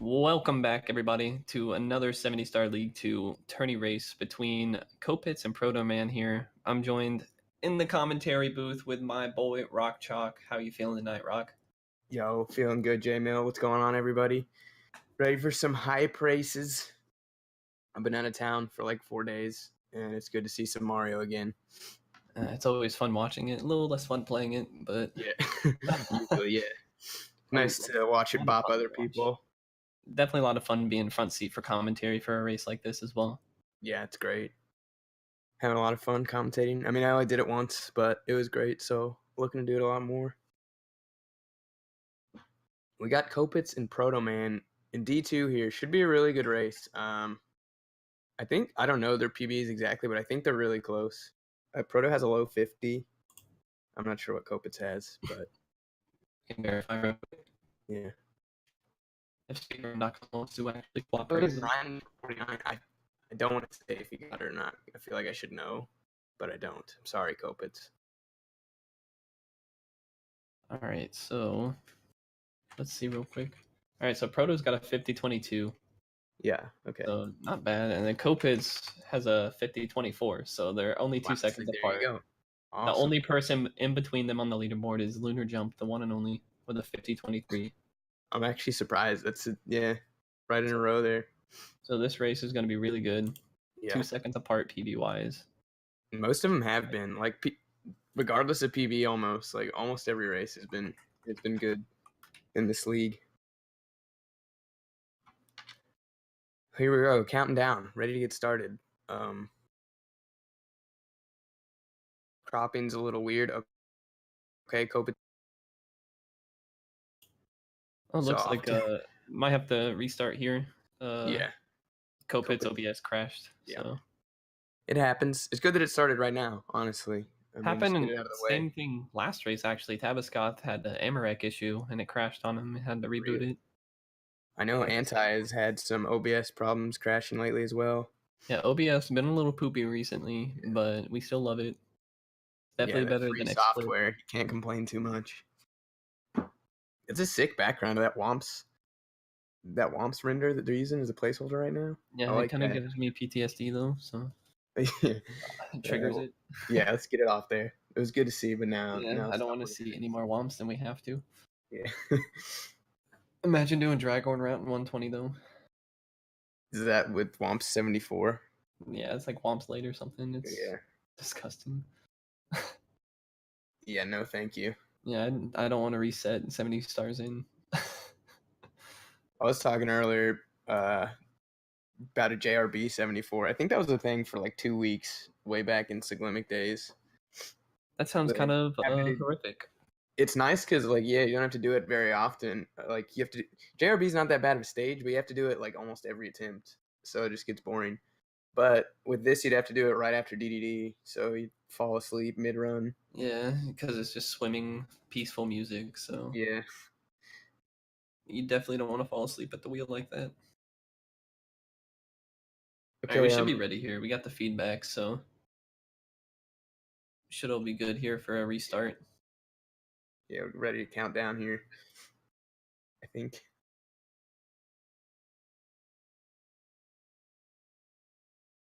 Welcome back, everybody, to another 70-star League 2 tourney race between Copitz and Protoman here. I'm joined in the commentary booth with my boy, Rock Chalk. How you feeling tonight, Rock? Yo, feeling good, J-Mill. What's going on, everybody? Ready for some hype races? I've been out of town for like 4 days, and it's good to see some Mario again. It's always fun watching it. A little less fun playing it, but... Yeah, usually, yeah. Nice to watch it bop other people. Definitely a lot of fun being front seat for commentary for a race like this as well. Yeah, it's great. Having a lot of fun commentating. I mean, I only did it once, but it was great, so looking to do it a lot more. We got Copitz and Protoman in D2 here. Should be a really good race. I don't know their PBs exactly, but I think they're really close. Proto has a low 50. I'm not sure what Copitz has, but Can verify real quick. Yeah. If Speedrun wants to actually swap Proto's races. 949. I don't want to say if he got it or not. I feel like I should know, but I don't. I'm sorry, Copitz. All right, so let's see real quick. All right, so Proto's got a 50-22. Yeah, okay. So not bad. And then Copitz has a 50-24. So they're only 2 seconds apart. There you go. Awesome. The only person in between them on the leaderboard is Lunar Jump, the one and only, with a 50-23. I'm actually surprised. Yeah, right in a row there. So this race is going to be really good. Yeah. 2 seconds apart PB-wise. Most of them have been. Like, regardless of PB, almost every race it's been good in this league. Here we go, counting down, ready to get started. Cropping's a little weird. Okay, Copitz. Oh, it looks like might have to restart here. Yeah. Copitz OBS crashed. Yeah. So it happens. It's good that it started right now, honestly. Happened in the same thing last race, actually. Tabascott had the Amarek issue, and it crashed on him. He had to reboot it. I know Anti has had some OBS problems crashing lately as well. Yeah, OBS been a little poopy recently, but we still love it. Definitely better than software. You can't complain too much. It's a sick background of that Womps render that they're using as a placeholder right now. Yeah, it kind of gives me PTSD though, so it triggers it. Yeah, let's get it off there. It was good to see, but now I don't want to see any more Womps than we have to. Yeah. Imagine doing Draghorn route in 120 though. Is that with Womps 74? Yeah, it's like Womps late or something. It's disgusting. Yeah, no thank you. Yeah, I don't want to reset 70 stars in. I was talking earlier about a JRB 74. I think that was a thing for like 2 weeks way back in Siglimic days. That sounds kind of horrific. It's nice because, like, yeah, you don't have to do it very often. Like, you have to... JRB's not that bad of a stage, but you have to do it, like, almost every attempt. So it just gets boring. But with this, you'd have to do it right after DDD, so you'd fall asleep mid-run. Yeah, because it's just swimming, peaceful music, so... Yeah. You definitely don't want to fall asleep at the wheel like that. Okay, right, we should be ready here. We got the feedback, so... Should all be good here for a restart. Yeah, we're ready to count down here, I think.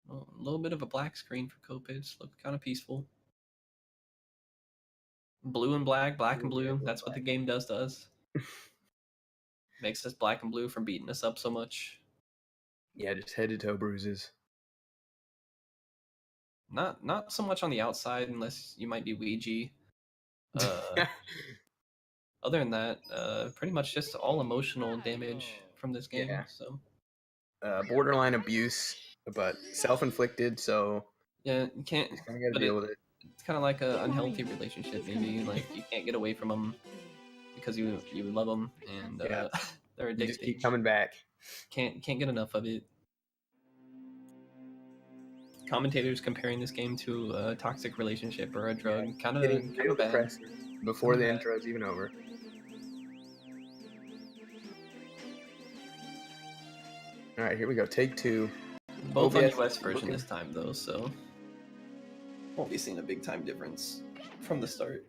Well, a little bit of a black screen for Copitz. Looked kind of peaceful. Blue and black, black and blue. That's what the game does to us. Makes us black and blue from beating us up so much. Yeah, just head to toe bruises. Not so much on the outside unless you might be Ouija. Other than that, pretty much just all emotional damage from this game. Yeah. So borderline abuse, but self-inflicted. So yeah, you can't. Just kind of gotta deal with it. It's kind of like an unhealthy relationship, maybe. Like you can't get away from them because you love them, and they're addicted. You just keep coming back. Can't get enough of it. Commentators comparing this game to a toxic relationship or a drug, kind of bad. Before the intro is even over. All right, here we go. Take 2. Both on US version this time, though, so won't be seeing a big time difference from the start.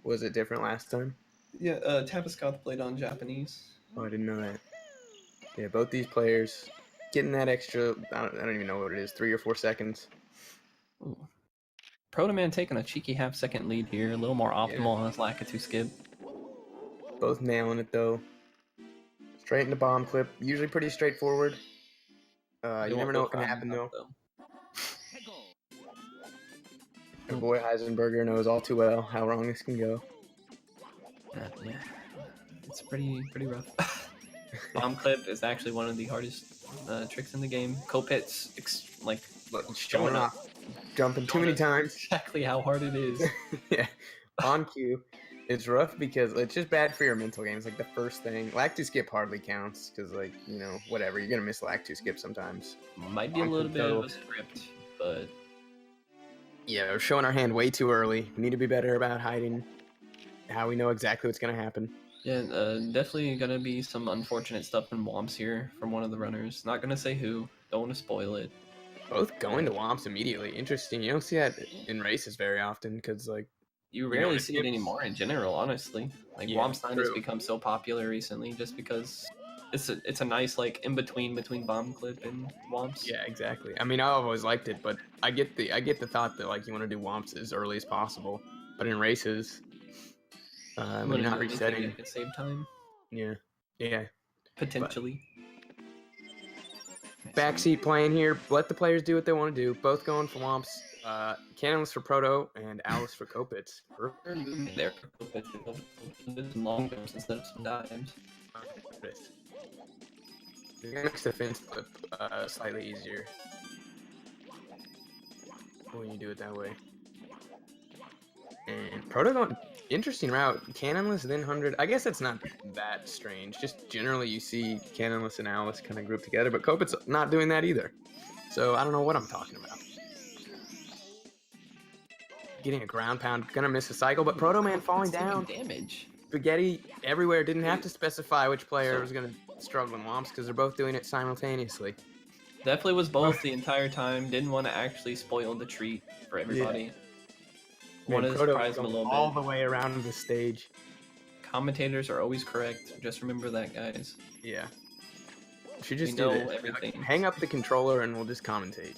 Was it different last time? Yeah, Tabascott played on Japanese. Oh, I didn't know that. Yeah, both these players getting that extra, I don't even know what it is, 3 or 4 seconds. Ooh. Protoman taking a cheeky half-second lead here, a little more optimal on his Lakitu skip. Both nailing it though. Straight into bomb clip, usually pretty straightforward. You never know what can happen though. Our boy Heisenberger knows all too well how wrong this can go. Yeah, it's pretty rough. Bomb clip is actually one of the hardest tricks in the game. Copitz, like, showing off, jumping too many times. Exactly how hard it is. Yeah, on cue. It's rough because it's just bad for your mental games. Like the first thing, Lactu skip hardly counts because, like, you know, whatever, you're gonna miss Lactu skip sometimes. Might be a little bit of a script, but yeah, we're showing our hand way too early. We need to be better about hiding how we know exactly what's gonna happen. Yeah, definitely gonna be some unfortunate stuff in Womps here from one of the runners. Not gonna say who. Don't want to spoil it. Both going to Womps immediately. Interesting. You don't see that in races very often because, like, you rarely see it anymore in general, honestly. Like, yeah, Womps 9 has become so popular recently just because it's a nice, like, in between bomb clip and Womps. Yeah, exactly. I mean, I've always liked it, but I get the thought that, like, you want to do Womps as early as possible. But in races, when you're not resetting, it could save time. Yeah. Potentially. Backseat playing here. Let the players do what they want to do. Both going for Womps. Canonless for Proto and Alice for Copitz. There for Copitz. Long jumps instead of some dives. It makes the fence flip slightly easier when you do it that way. And Proto going interesting route. Canonless then 100. I guess that's not that strange. Just generally you see Canonless and Alice kind of grouped together, but Copitz not doing that either. So I don't know what I'm talking about. Getting a ground pound, gonna miss a cycle, but Protoman falling down. Damage. Spaghetti everywhere. Didn't have to specify which player was gonna struggle in Womps because they're both doing it simultaneously. Definitely was both the entire time. Didn't want to actually spoil the treat for everybody. Yeah. Wanted to surprise him a little bit. All the way around the stage. Commentators are always correct. Just remember that, guys. Yeah. Should just do this. Everything. Hang up the controller and we'll just commentate.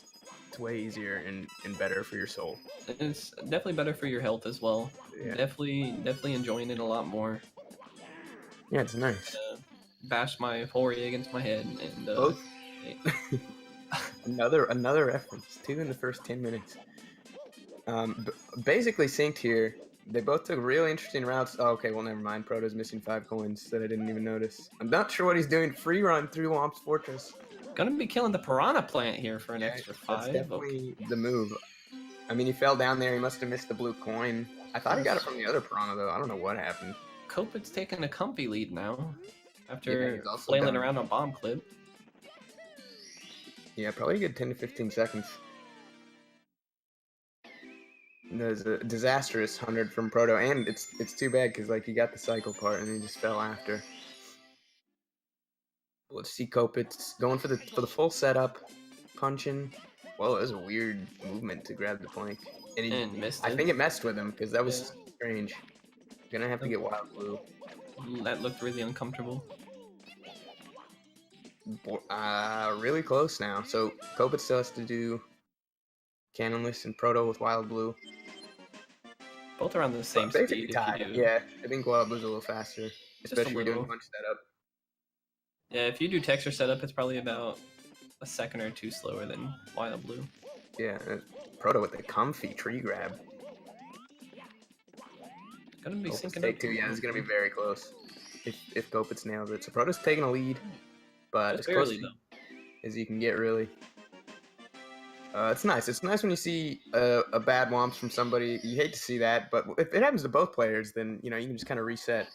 It's way easier and better for your soul. It's definitely better for your health as well. Yeah. Definitely enjoying it a lot more. Yeah, it's nice. Bash my Hori against my head and another reference. 2 in the first 10 minutes. Basically synced here. They both took really interesting routes. Oh, okay, well, never mind. Proto's missing 5 coins that I didn't even notice. I'm not sure what he's doing. Free run through Womps Fortress. Gonna be killing the Piranha Plant here for an extra 5. That's definitely the move. I mean, he fell down there. He must have missed the blue coin. I thought he got it from the other Piranha, though. I don't know what happened. Copitz taking a comfy lead now after flailing around on bomb clip. Yeah, probably a good 10 to 15 seconds. There's a disastrous 100 from Proto, and it's too bad because, like, he got the cycle part and he just fell after. Let's see Copitz going for the full setup, punching. Well, it was a weird movement to grab the plank, and he missed it. I think it messed with him because that was strange. Gonna have to get wild blue. That looked really uncomfortable. Really close now. So Copitz still has to do Canonless and Proto with wild blue. Both around the same speed. Tied. Yeah, I think wild blue's a little faster, especially doing punch setup. Yeah, if you do texture setup, it's probably about a second or 2 slower than wild blue. Yeah, Proto with the comfy tree grab. Gonna be syncing up. Yeah, it's gonna be very close if Copitz nails it. So Proto's taking a lead, but as close as you can get, really. It's nice. It's nice when you see a bad Womps from somebody. You hate to see that, but if it happens to both players, then you can just kind of reset.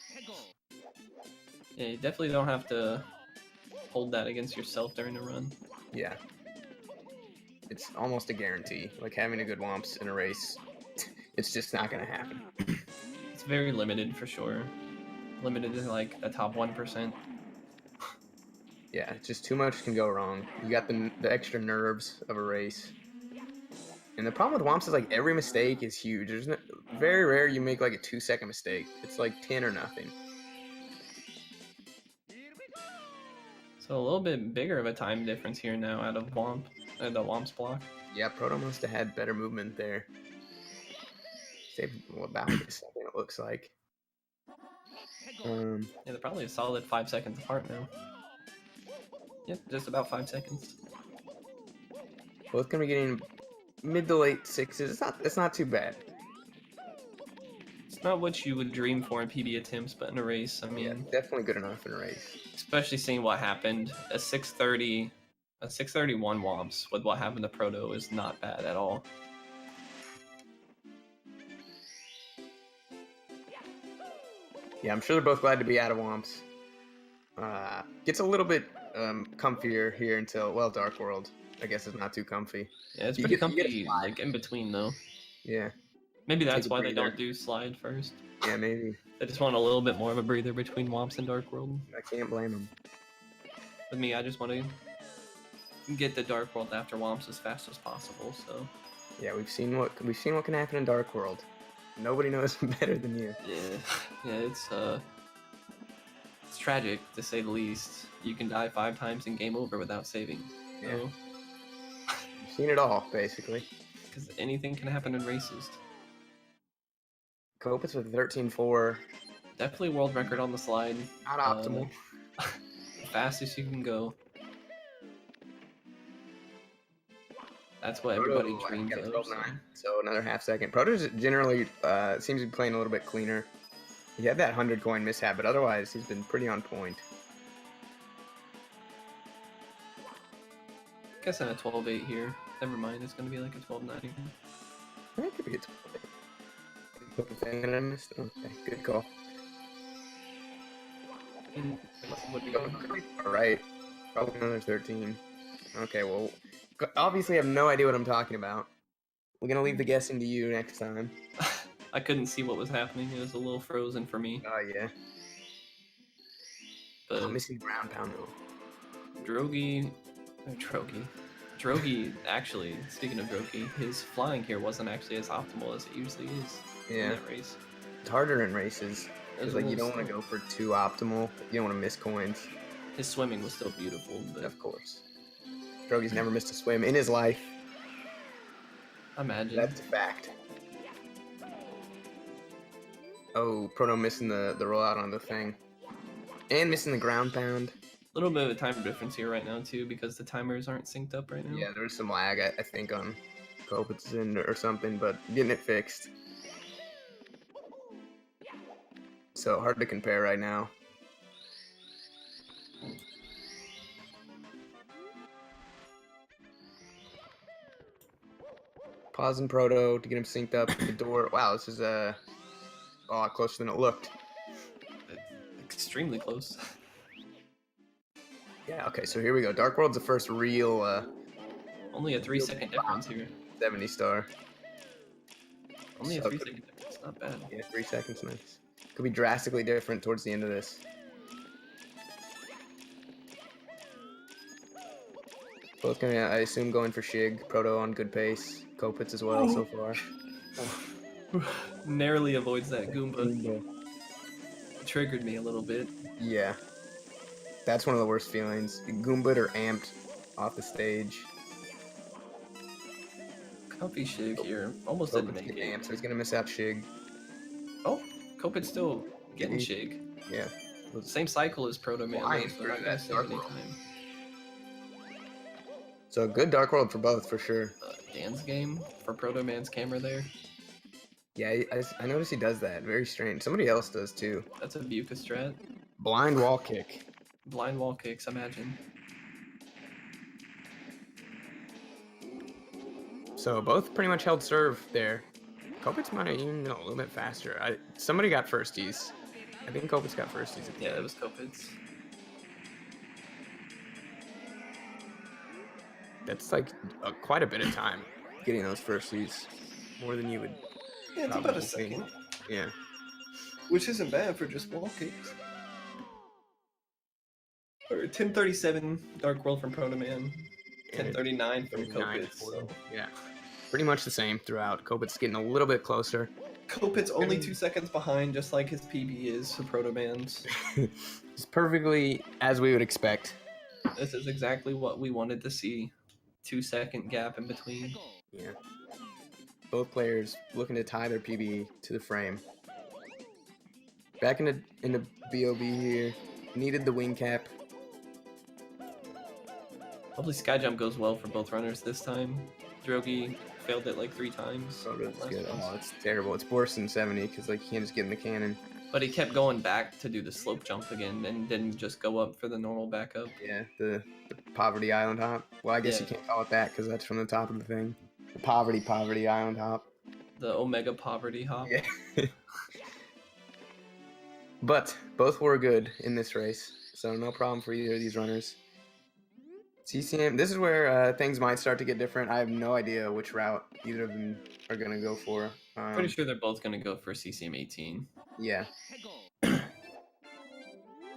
Yeah, you definitely don't have to hold that against yourself during a run. Yeah. It's almost a guarantee. Like having a good Womps in a race, it's just not going to happen. It's very limited for sure. Limited to like the top 1%. Yeah, just too much can go wrong. You got the extra nerves of a race. And the problem with Womps is like every mistake is huge. There's very rare you make like a 2-second mistake. It's like 10 or nothing. So a little bit bigger of a time difference here now out of Womp, the Womp's block. Yeah, Proto must have had better movement there. Saved about a second, it looks like. Yeah, they're probably a solid 5 seconds apart now. Yep, just about 5 seconds. Both gonna be getting mid to late 6s. It's not too bad. It's not what you would dream for in PB attempts, but in a race, I mean, Yeah, definitely good enough in a race. Especially seeing what happened, a 631 Womps with what happened to Proto is not bad at all. Yeah, I'm sure they're both glad to be out of Womps. Gets a little bit comfier here until, well, Dark World. I guess it's not too comfy. Yeah, it's pretty comfy, like in between though. Yeah. Maybe that's why they don't do slide first. Yeah, maybe. They just want a little bit more of a breather between Womps and Dark World. I can't blame them. With me, I just want to get the Dark World after Womps as fast as possible. So. Yeah, we've seen what can happen in Dark World. Nobody knows better than you. Yeah, it's tragic to say the least. You can die 5 times in game over without saving. Yeah. So. You've seen it all, basically. Because anything can happen in races. Copitz with 13.4. Definitely world record on the slide. Not optimal. Fastest you can go. That's what everybody dreams of. So another half second. Proto's generally seems to be playing a little bit cleaner. He had that 100 coin mishap, but otherwise he's been pretty on point. I guess in a 12-8 here. Never mind, it's going to be like a 12-9 again. It could be a 12-8. Put the thing that I missed. Okay, good call. Alright. Probably another 13. Okay, well, obviously I have no idea what I'm talking about. We're going to leave the guessing to you next time. I couldn't see what was happening. It was a little frozen for me. Oh, yeah. But I'm missing ground pound though. Drogi, actually, speaking of Drogi, his flying here wasn't actually as optimal as it usually is in that race. It's harder in races. Because like, you don't want to go for too optimal. You don't want to miss coins. His swimming was still beautiful. But... Of course. Drogi's never missed a swim in his life. Imagine. That's a fact. Oh, Proto missing the rollout on the thing. And missing the ground pound. A little bit of a time difference here right now, too, because the timers aren't synced up right now. Yeah, there's some lag, I think, on Copitz's end or something, but getting it fixed. So, hard to compare right now. Pausing Proto to get him synced up the door. Wow, this is a lot closer than it looked. Extremely close. Yeah, okay, so here we go. Dark World's the first real... only a 3-second difference here. 70 star. Only a 3-second difference, not bad. Yeah, 3 seconds, nice. Could be drastically different towards the end of this. Both gonna, I assume, going for Shig. Proto on good pace. Copitz as well so far. Narrowly avoids that Goomba. Triggered me a little bit. Yeah. That's one of the worst feelings. Goomba'd or amped off the stage. Comfy Shig here. Almost didn't make it. Amped, so he's gonna miss out Shig. Oh, Copitz still getting Shig. Yeah. Same cycle as Proto Man. So not gonna save any time. So good Dark World for both, for sure. Dan's game for Proto Man's camera there. Yeah, I noticed he does that. Very strange. Somebody else does too. That's a Buka strat. Blind wall kick. Blind wall kicks, imagine. So both pretty much held serve there. Copitz might have even been a little bit faster. Somebody got firsties. I think Copitz got firsties. Yeah, it was Copitz. That's like quite a bit of time getting those firsties. More than you would. Yeah, it's about a second. Yeah. Which isn't bad for just wall kicks. Or 1037 Dark World from Proto Man. 1039 from Copitz. So. Yeah. Pretty much the same throughout. Copitz getting a little bit closer. Copitz only 2 seconds behind, just like his PB is for Proto Man's. It's perfectly as we would expect. This is exactly what we wanted to see. 2-second gap in between. Yeah. Both players looking to tie their PB to the frame. Back in the BOB here. Needed the wing cap. Hopefully sky jump goes well for both runners this time. Drogi failed it like 3 times. Oh, that's good. Oh, it's terrible. It's worse than 70 because like you can't just get in the cannon. But he kept going back to do the slope jump again and didn't just go up for the normal backup. Yeah, the Poverty Island hop. Well, I guess you can't call it that because that's from the top of the thing. The Poverty Island hop. The Omega Poverty hop. Yeah. But both were good in this race, so no problem for either of these runners. CCM, this is where things might start to get different. I have no idea which route either of them are going to go for. Pretty sure they're both going to go for CCM 18. Yeah.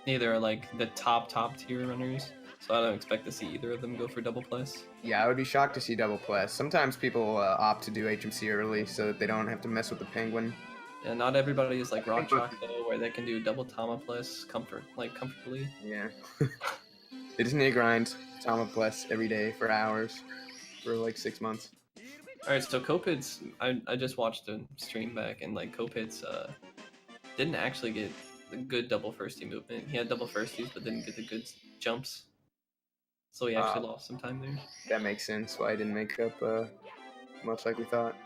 Neither are like the top tier runners, so I don't expect to see either of them go for double plus. Yeah, I would be shocked to see double plus. Sometimes people opt to do HMC early so that they don't have to mess with the penguin. Yeah, not everybody is like Rock Chalk though, where they can do double Tama plus comfortably. Yeah. They just need to grind Tama plus every day for hours for like 6 months. Alright, so Copitz, I just watched the stream back, and like Copitz didn't actually get the good double firstie movement. He had double firsties but didn't get the good jumps. So he actually lost some time there. That makes sense why he didn't make up much like we thought.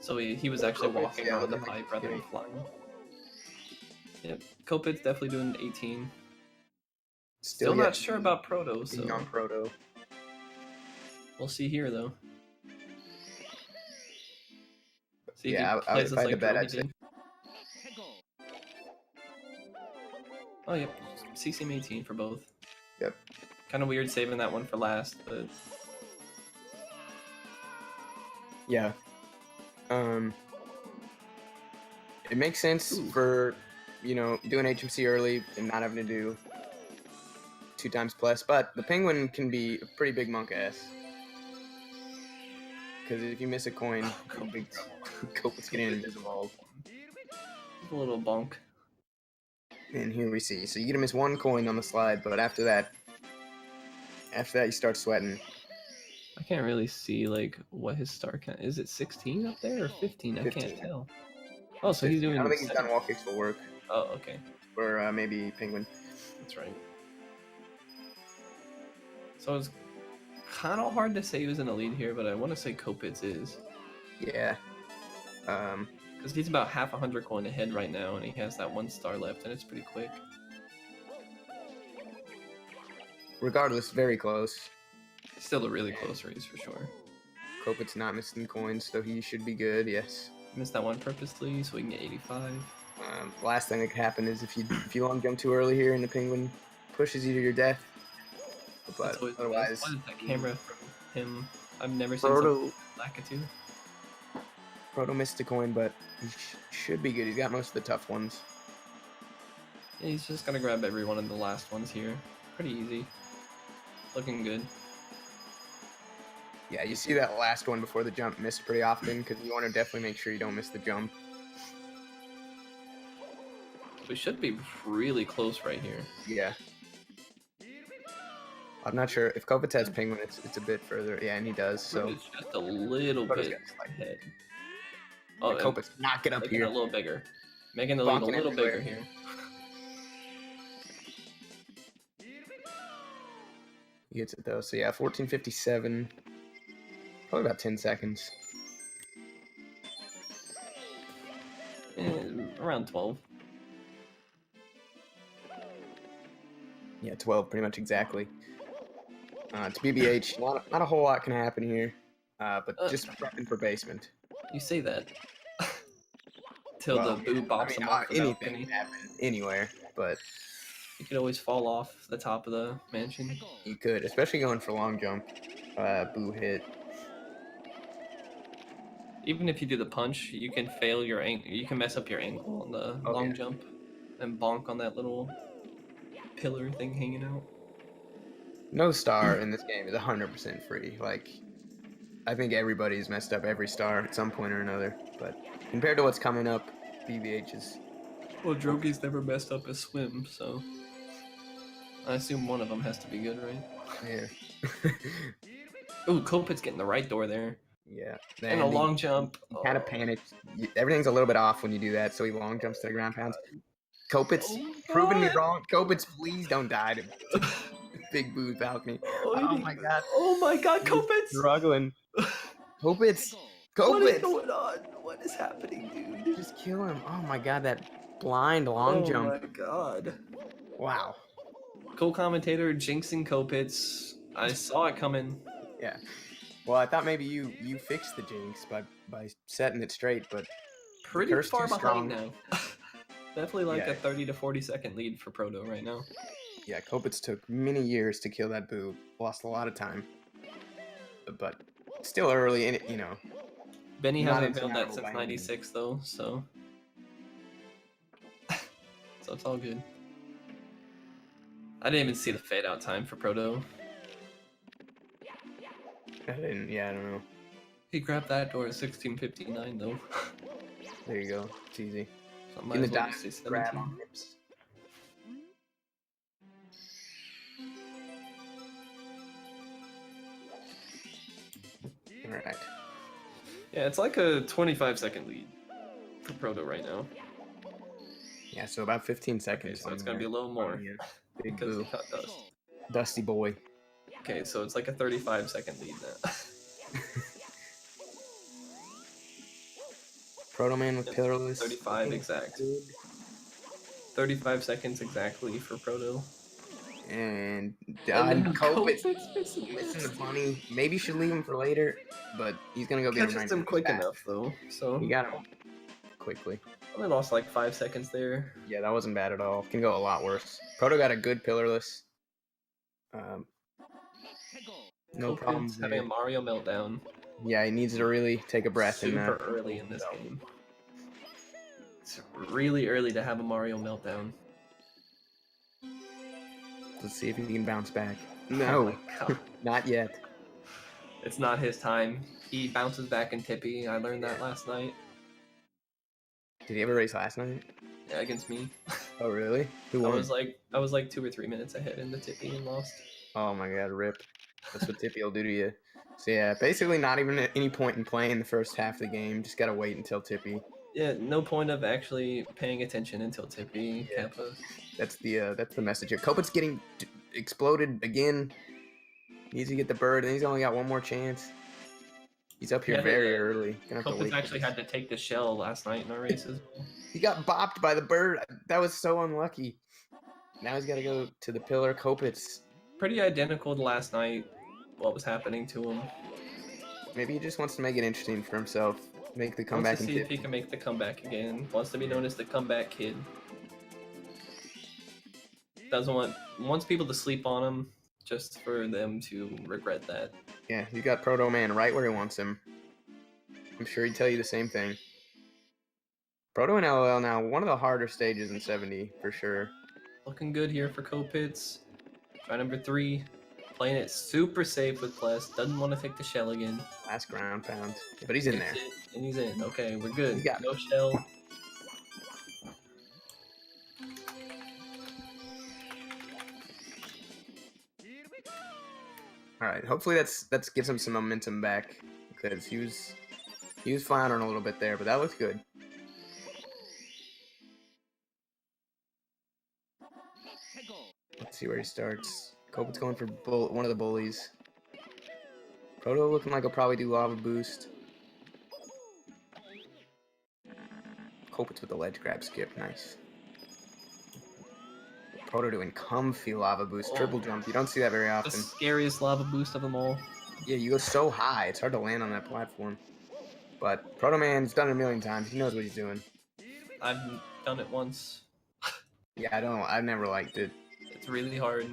So he was actually walking around the pipe rather than flying. Yep, Copitz definitely doing 18. Still not sure about Proto, so... on Proto. We'll see here, though. See yeah, if he plays if I had to bet, I'd say. Oh, yep. CCM 18 for both. Yep. Kind of weird saving that one for last, but... Yeah. It makes sense for, you know, doing HMC early and not having to do 2 times plus, but the penguin can be a pretty big monk ass. Because if you miss a coin, you're in big trouble. Copitz getting invisible. A little bonk. And here we see. So you get to miss 1 coin on the slide, but after that you start sweating. I can't really see like what his star count is. It 16 up there or 15? 15. I can't tell. Oh, so 15. He's doing. I don't think he's done wall kicks for work. Oh, okay. Or maybe penguin. That's right. So it's kind of hard to say who's in the lead here, but I want to say Copitz is. Yeah. Because he's about half 100 coin ahead right now, and he has that 1 star left, and it's pretty quick. Regardless, very close. Still a really close race for sure. Copitz not missing coins, so he should be good. Yes. Missed that one purposely, so we can get 85. Last thing that could happen is if you long jump too early here, and the penguin pushes you to your death. But otherwise, what is that camera from him? I've never seen something like it too. Proto missed a coin, but he should be good. He's got most of the tough ones. Yeah, he's just gonna grab every one of the last ones here. Pretty easy. Looking good. Yeah, you see that last one before the jump missed pretty often because you want to definitely make sure you don't miss the jump. We should be really close right here. Yeah. I'm not sure if Copitz has penguin. It's a bit further. Yeah, and he does. So it's just a little bit ahead. Oh, Copitz, knock it up here. A little bigger, making the lead a little bigger here. He gets it though. So yeah, 14:57. Probably about 10 seconds. Around 12. Yeah, 12, pretty much exactly. It's BBH. Not a whole lot can happen here, but just prepping for basement. You say that. Till the boo bops him off the anything balcony. can happen anywhere, but you could always fall off the top of the mansion. You could, especially going for long jump. Boo hit. Even if you do the punch, you can fail your ankle. You can mess up your ankle on the long jump and bonk on that little pillar thing hanging out. No star in this game is 100% free. Like, I think everybody's messed up every star at some point or another. But compared to what's coming up, BBH is... Well, Drogi's never messed up a swim, so... I assume one of them has to be good, right? Yeah. Ooh, Copitz getting the right door there. Yeah. And a And long jump. he kind of panicked. Everything's a little bit off when you do that, so he long jumps to the ground pounds. Copitz Oh my proving me God. wrong. Copitz, please don't die to Big Boo's balcony. Oh my God. Oh my God, He's Copitz! struggling. Copitz. What is Copitz. going on? What is happening, dude? Just kill him. Oh my God, that blind long Oh jump. my God. Wow. Co-commentator jinxing Copitz. I saw it coming. Yeah. Well, I thought maybe you fixed the jinx by setting it straight, but the Pretty curse far too behind strong. now. Definitely like Yeah. a 30 to 40 second lead for Proto right now. Yeah, Copitz took many years to kill that Boo. Lost a lot of time. But still early in it, you know. Benny Not hasn't failed that insurmountable since by any means. '96 though, so so it's all good. I didn't even see the fade out time for Proto. I don't know. He grabbed that door at 16:59 though. There you go. It's easy. So I might In the as well dive, just say grab 17. on hips. Alright. Yeah, it's like a 25 second lead for Proto right now. Yeah, so about 15 seconds. Okay, so it's gonna be a little more. Big Because Boo. he caught dust. Dusty boy. Okay, so it's like a 35 second lead now. Proto Man with pillarless. 35 exact. Good. 35 seconds exactly for Proto. And then Copitz Copitz missing the bunny. Maybe you should leave him for later, but he's gonna go get him Catches right him now. quick enough though, so He got him quickly. only lost like 5 seconds there. Yeah, that wasn't bad at all. Can go a lot worse. Proto got a good pillarless. No Copitz problems having a there. Mario meltdown. Yeah, he needs to really take a breath Super early in this game. It's really early to have a Mario meltdown. Let's see if he can bounce back. Oh No, my God. not yet. It's not his time. He bounces back in Tippy. I learned that last night. Did he have a race last night? Yeah, against me. Oh, really? Who I won? was like 2 or 3 minutes ahead in the Tippy and lost. Oh my God, rip. That's what Tippy will do to you. So yeah, basically not even at any point in playing the first half of the game. Just gotta wait until Tippy. Yeah, no point of actually paying attention until Tippy. Yeah. Kappa. That's the message here. Copitz getting exploded again. Needs to get the bird, and he's only got one more chance. He's up here very early. Copitz actually had to take the shell last night in our races. He got bopped by the bird. That was so unlucky. Now he's got to go to the pillar. Copitz. Pretty identical to last night. What was happening to him? Maybe he just wants to make it interesting for himself. Make the comeback. Wants to see if he can make the comeback again. Wants to be known as the comeback kid. Wants people to sleep on him, just for them to regret that. Yeah, you got Proto Man right where he wants him. I'm sure he'd tell you the same thing. Proto and LOL now, one of the harder stages in 70 for sure. Looking good here for Copitz. Try number 3. Playing it super safe with Pless. Doesn't want to take the shell again. Last ground pound. But he's in there. And he's in. Okay, we're good. He's got no shell. All right. Hopefully that's gives him some momentum back because he was floundering a little bit there, but that looks good. Let's see where he starts. Copitz going for one of the bullies. Proto looking like he'll probably do lava boost. Copitz with the ledge grab skip, nice. Proto doing comfy lava boost, triple jump. You don't see that very often. The scariest lava boost of them all. Yeah, you go so high, it's hard to land on that platform. But Proto Man's done it a million times. He knows what he's doing. I've done it once. Yeah, I've never liked it. It's really hard,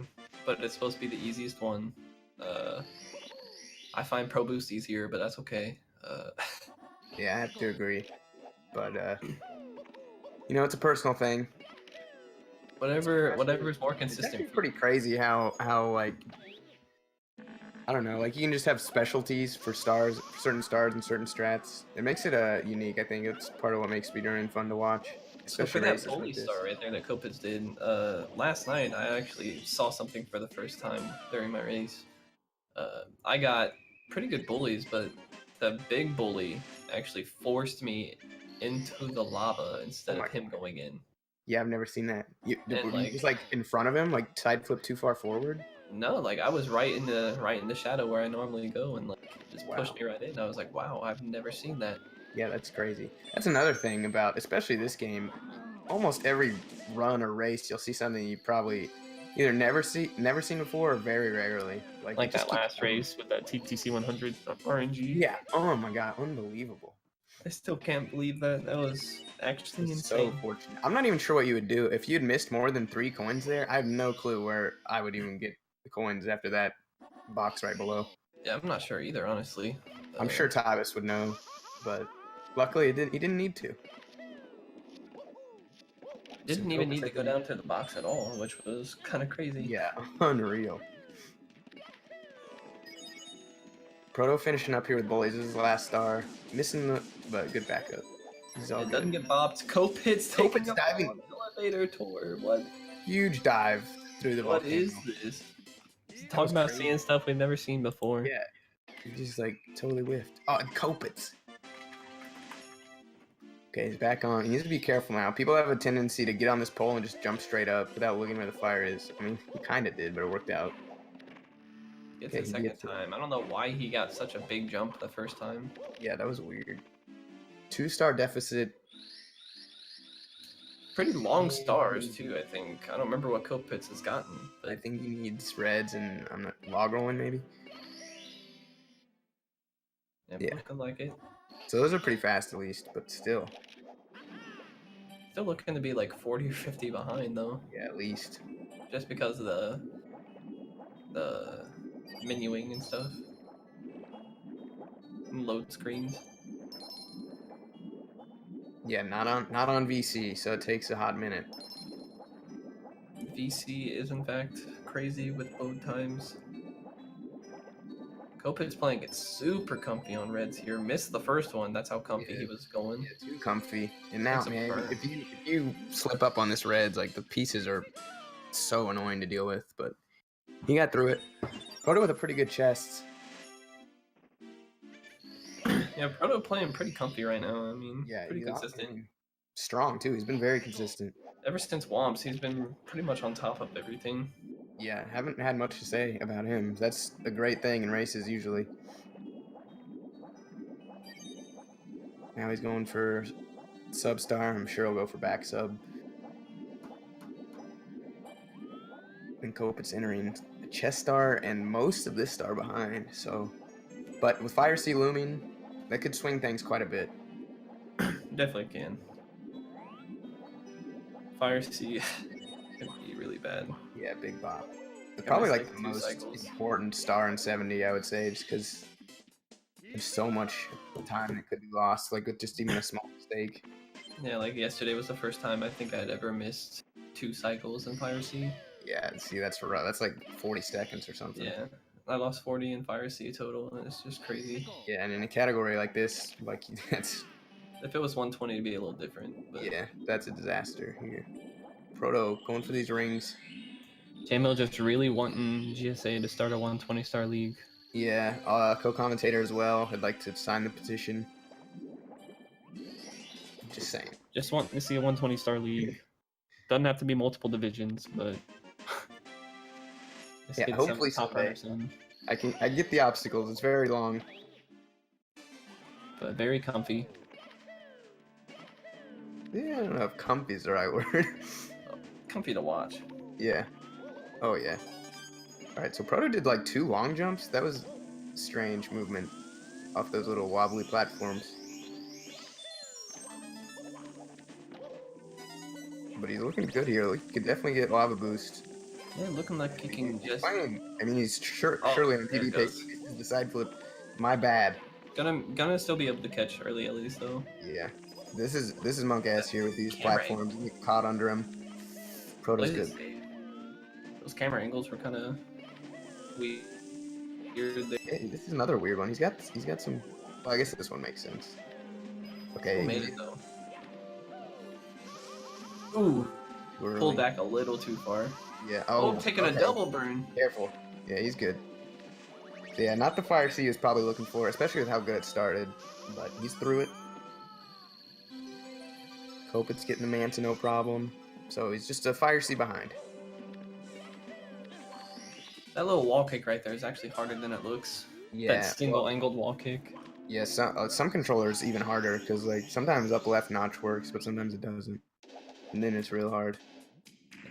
but it's supposed to be the easiest one. I find Pro Boost easier, but that's okay. Yeah, I have to agree. But you know, it's a personal thing. Whatever is more consistent. It's pretty crazy how like I don't know, like you can just have specialties for certain stars and certain strats. It makes it unique. I think it's part of what makes speedrunning fun to watch. So for especially that races bully like this. star right there that Copitz did, last night I actually saw something for the first time during my race. I got pretty good bullies, but the big bully actually forced me into the lava instead Oh of my him God. going in. Yeah, I've never seen that. And Were you like, just like in front of him, like side flip too far forward? no, like I was right in the shadow where I normally go, and like it just pushed Wow. me right in. I was like, wow, I've never seen that. Yeah, that's crazy. That's another thing about, especially this game. Almost every run or race, you'll see something you probably either never seen before, or very rarely. Like it Like just that keeps last coming. race with that TTC 100 RNG. Yeah. Oh my God, unbelievable. I still can't believe that. That was actually It's so insane. fortunate. I'm not even sure what you would do if you'd missed more than 3 coins there. I have no clue where I would even get the coins after that box right below. Yeah, I'm not sure either, honestly. I'm sure Tavis would know, but luckily he didn't need to. So Didn't even Copitz, need I to go think, down to the box at all, which was kind of crazy. yeah, unreal. Proto finishing up here with bullies. This is his last star. Missing the, but good backup. He's all It doesn't good. get bopped. Copitz taking Copitz a diving. elevator tour. What? Huge dive through the What volcano. is this? That Talk was about crazy. seeing stuff we've never seen before. Yeah, he just like totally whiffed. Oh, and Copitz. Okay, he's back on. He needs to be careful now. People have a tendency to get on this pole and just jump straight up without looking where the fire is. I mean, he kind of did, but it worked out. Gets Okay, it he second gets it. time. I don't know why he got such a big jump the first time. Yeah, that was weird. 2-star deficit. Pretty long stars too, I think. I don't remember what Copitz has gotten, I but think he needs reds and I'm not log rolling maybe. Yeah. looking like it. So those are pretty fast at least, but still. Still looking to be like 40 or 50 behind though, Yeah, at least. just because of the menuing and stuff, and load screens. Yeah, not on VC, so it takes a hot minute. VC is in fact crazy with load times. Copitz playing it super comfy on reds here. Missed the first one. That's how comfy he was going. Yeah, too comfy. And now, Takes a man, burn. if you slip up on this reds, like the pieces are so annoying to deal with, but he got through it. Proto with a pretty good chest. Yeah, Proto playing pretty comfy right now. I mean, Yeah, pretty he's consistent. I mean, strong too. He's been very consistent. Ever since Womps, he's been pretty much on top of everything. Yeah, haven't had much to say about him. That's a great thing in races usually. Now he's going for sub-star. I'm sure he'll go for back sub. And Copitz entering a chest star and most of this star behind. So, but with Fire Sea looming, that could swing things quite a bit. Definitely can. Fire Sea could be really bad. Yeah, big bop. It's probably like the 2 most cycles. important star in 70, I would say, just because there's so much time that could be lost, like with just even a small mistake. Yeah, like yesterday was the first time I think I'd ever missed 2 cycles in Fire Sea. Yeah, see, that's rough. That's like 40 seconds or something. Yeah, I lost 40 in Fire Sea total, and it's just crazy. Yeah, and in a category like this, like that's If it was 120, it'd be a little different. But yeah, that's a disaster here. Proto going for these rings. JML just really wanting GSA to start a 120 star league. Yeah, co-commentator as well. I'd like to sign the petition. Just saying. Just want to see a 120 star league. Doesn't have to be multiple divisions, but Yeah, get hopefully some top someday. runners in. I get the obstacles. It's very long. But very comfy. Yeah, I don't know if comfy is the right word. Comfy to watch. Yeah. Oh yeah. All right, so Proto did like 2 long jumps. That was strange movement off those little wobbly platforms. But he's looking good here. He could definitely get lava boost. Yeah, looking like he can He's just playing, I mean, he's Oh, surely on there it PvP. goes. The side flip. My bad. gonna still be able to catch early at least though. Yeah. This is monk ass here with these Camera platforms. You get caught under him. Proto's good. Those camera angles were kind of weird. Hey, this is another weird one. He's got some. Well, I guess this one makes sense. Okay. Who made it though? Ooh, Early. pulled back a little too far. Yeah. Oh, taking a double burn. Careful. Yeah, he's good. So yeah, not the fire C he was probably looking for, especially with how good it started. But he's through it. Copitz getting the Manta, no problem. So he's just a fire C behind. That little wall kick right there is actually harder than it looks. Yeah. That single-angled wall kick. Yeah, some controllers even harder because like sometimes up left notch works, but sometimes it doesn't, and then it's real hard.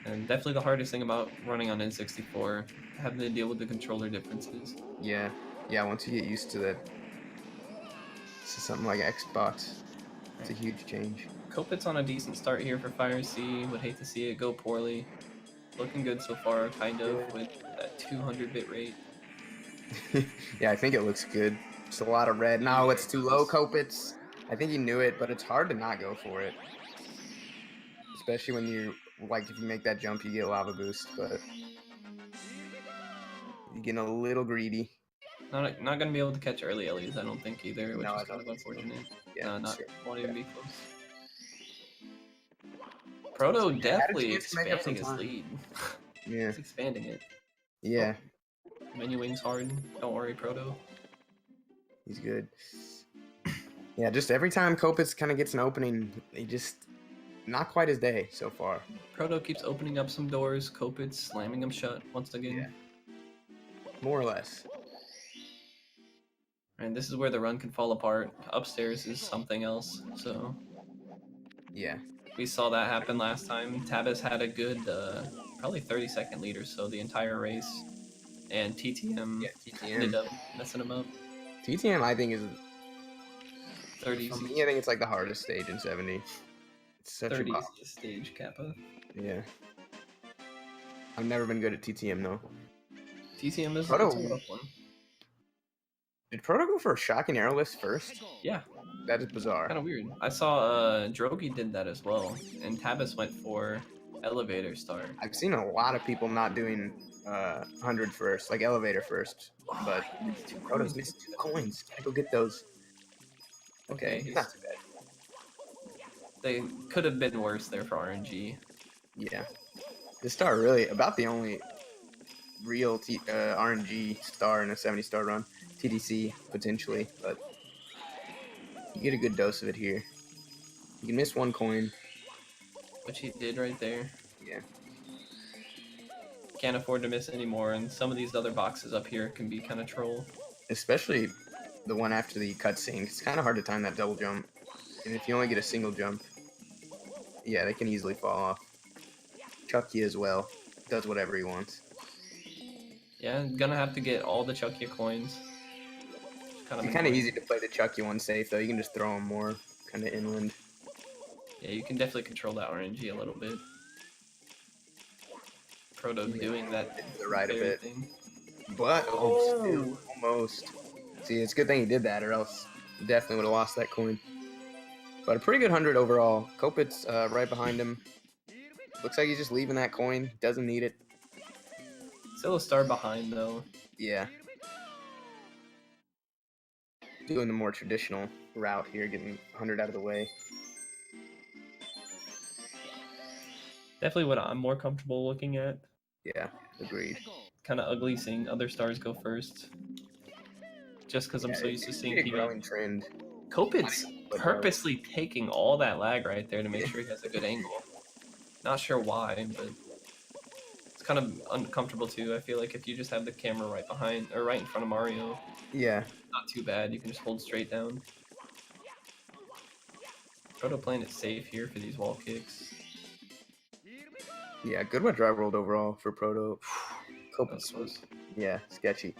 And definitely the hardest thing about running on N64, having to deal with the controller differences. Yeah, once you get used to that, to something like Xbox, it's a huge change. Copitz on a decent start here for Fire C. Would hate to see it go poorly. Looking good so far, kind of, with that 200 bit rate. Yeah, I think it looks good. Just a lot of red. No, it's too low, Copitz. I think he knew it, but it's hard to not go for it. Especially when you, like, if you make that jump, you get lava boost, but you're getting a little greedy. Not gonna be able to catch early Ellie's, I don't think either, which No, is I kind don't of think so. unfortunate. Yeah, No, sure. won't even be close. Proto definitely chance to make up some expanding his time. lead. Yeah. He's expanding it. Yeah, Menu wings hard. Don't worry, Proto. he's good. Yeah, just every time Copitz kind of gets an opening, he just not quite his day so far. Proto keeps opening up some doors. Copitz slamming them shut once again. Yeah. More or less. And this is where the run can fall apart. Upstairs is something else. So Yeah. we saw that happen last time. Tabas had a good, probably 30-second lead or so the entire race, and TTM, ended up messing him up. TTM, I think, is 30. For me, I think it's like the hardest stage in 70. It's such a bop. Stage, Kappa. Yeah. I've never been good at TTM though. TTM is Proto, it's a rough one. Did Proto go for a shocking arrow lift first? Yeah. That is bizarre. Kind of weird. I saw Drogi did that as well, and Tabas went for elevator star. I've seen a lot of people not doing 100 first, like elevator first, but Proto's missed 2 coins. Gotta go get those. Okay, not too bad. They could have been worse there for RNG. Yeah. The star really about the only real RNG star in a 70-star run. TDC, potentially, but you get a good dose of it here. You can miss 1 coin. Which he did right there. Yeah. Can't afford to miss anymore, and some of these other boxes up here can be kind of troll. Especially the one after the cutscene. It's kind of hard to time that double jump. And if you only get a single jump, yeah, they can easily fall off. Chucky as well. Does whatever he wants. Yeah, gonna have to get all the Chucky coins. It's kind of easy to play the Chucky one safe, though. You can just throw them more kind of inland. Yeah, you can definitely control that RNG a little bit. Proto doing that the right a bit. thing. But, still, almost. See, it's a good thing he did that, or else definitely would have lost that coin. But a pretty good 100 overall. Copitz right behind him. Looks like he's just leaving that coin. Doesn't need it. Still a star behind, though. Yeah. Doing the more traditional route here, getting 100 out of the way. Definitely what I'm more comfortable looking at. Yeah, agreed. Kind of ugly seeing other stars go first. Just because I'm so used to seeing people. Growing trend. Copitz purposely taking all that lag right there to make sure he has a good angle. Not sure why, but it's kind of uncomfortable too. I feel like if you just have the camera right behind or right in front of Mario, yeah, not too bad. You can just hold straight down. Proto playing it safe here for these wall kicks. Yeah, good one drive rolled overall for Proto. Copitz was, yeah, sketchy.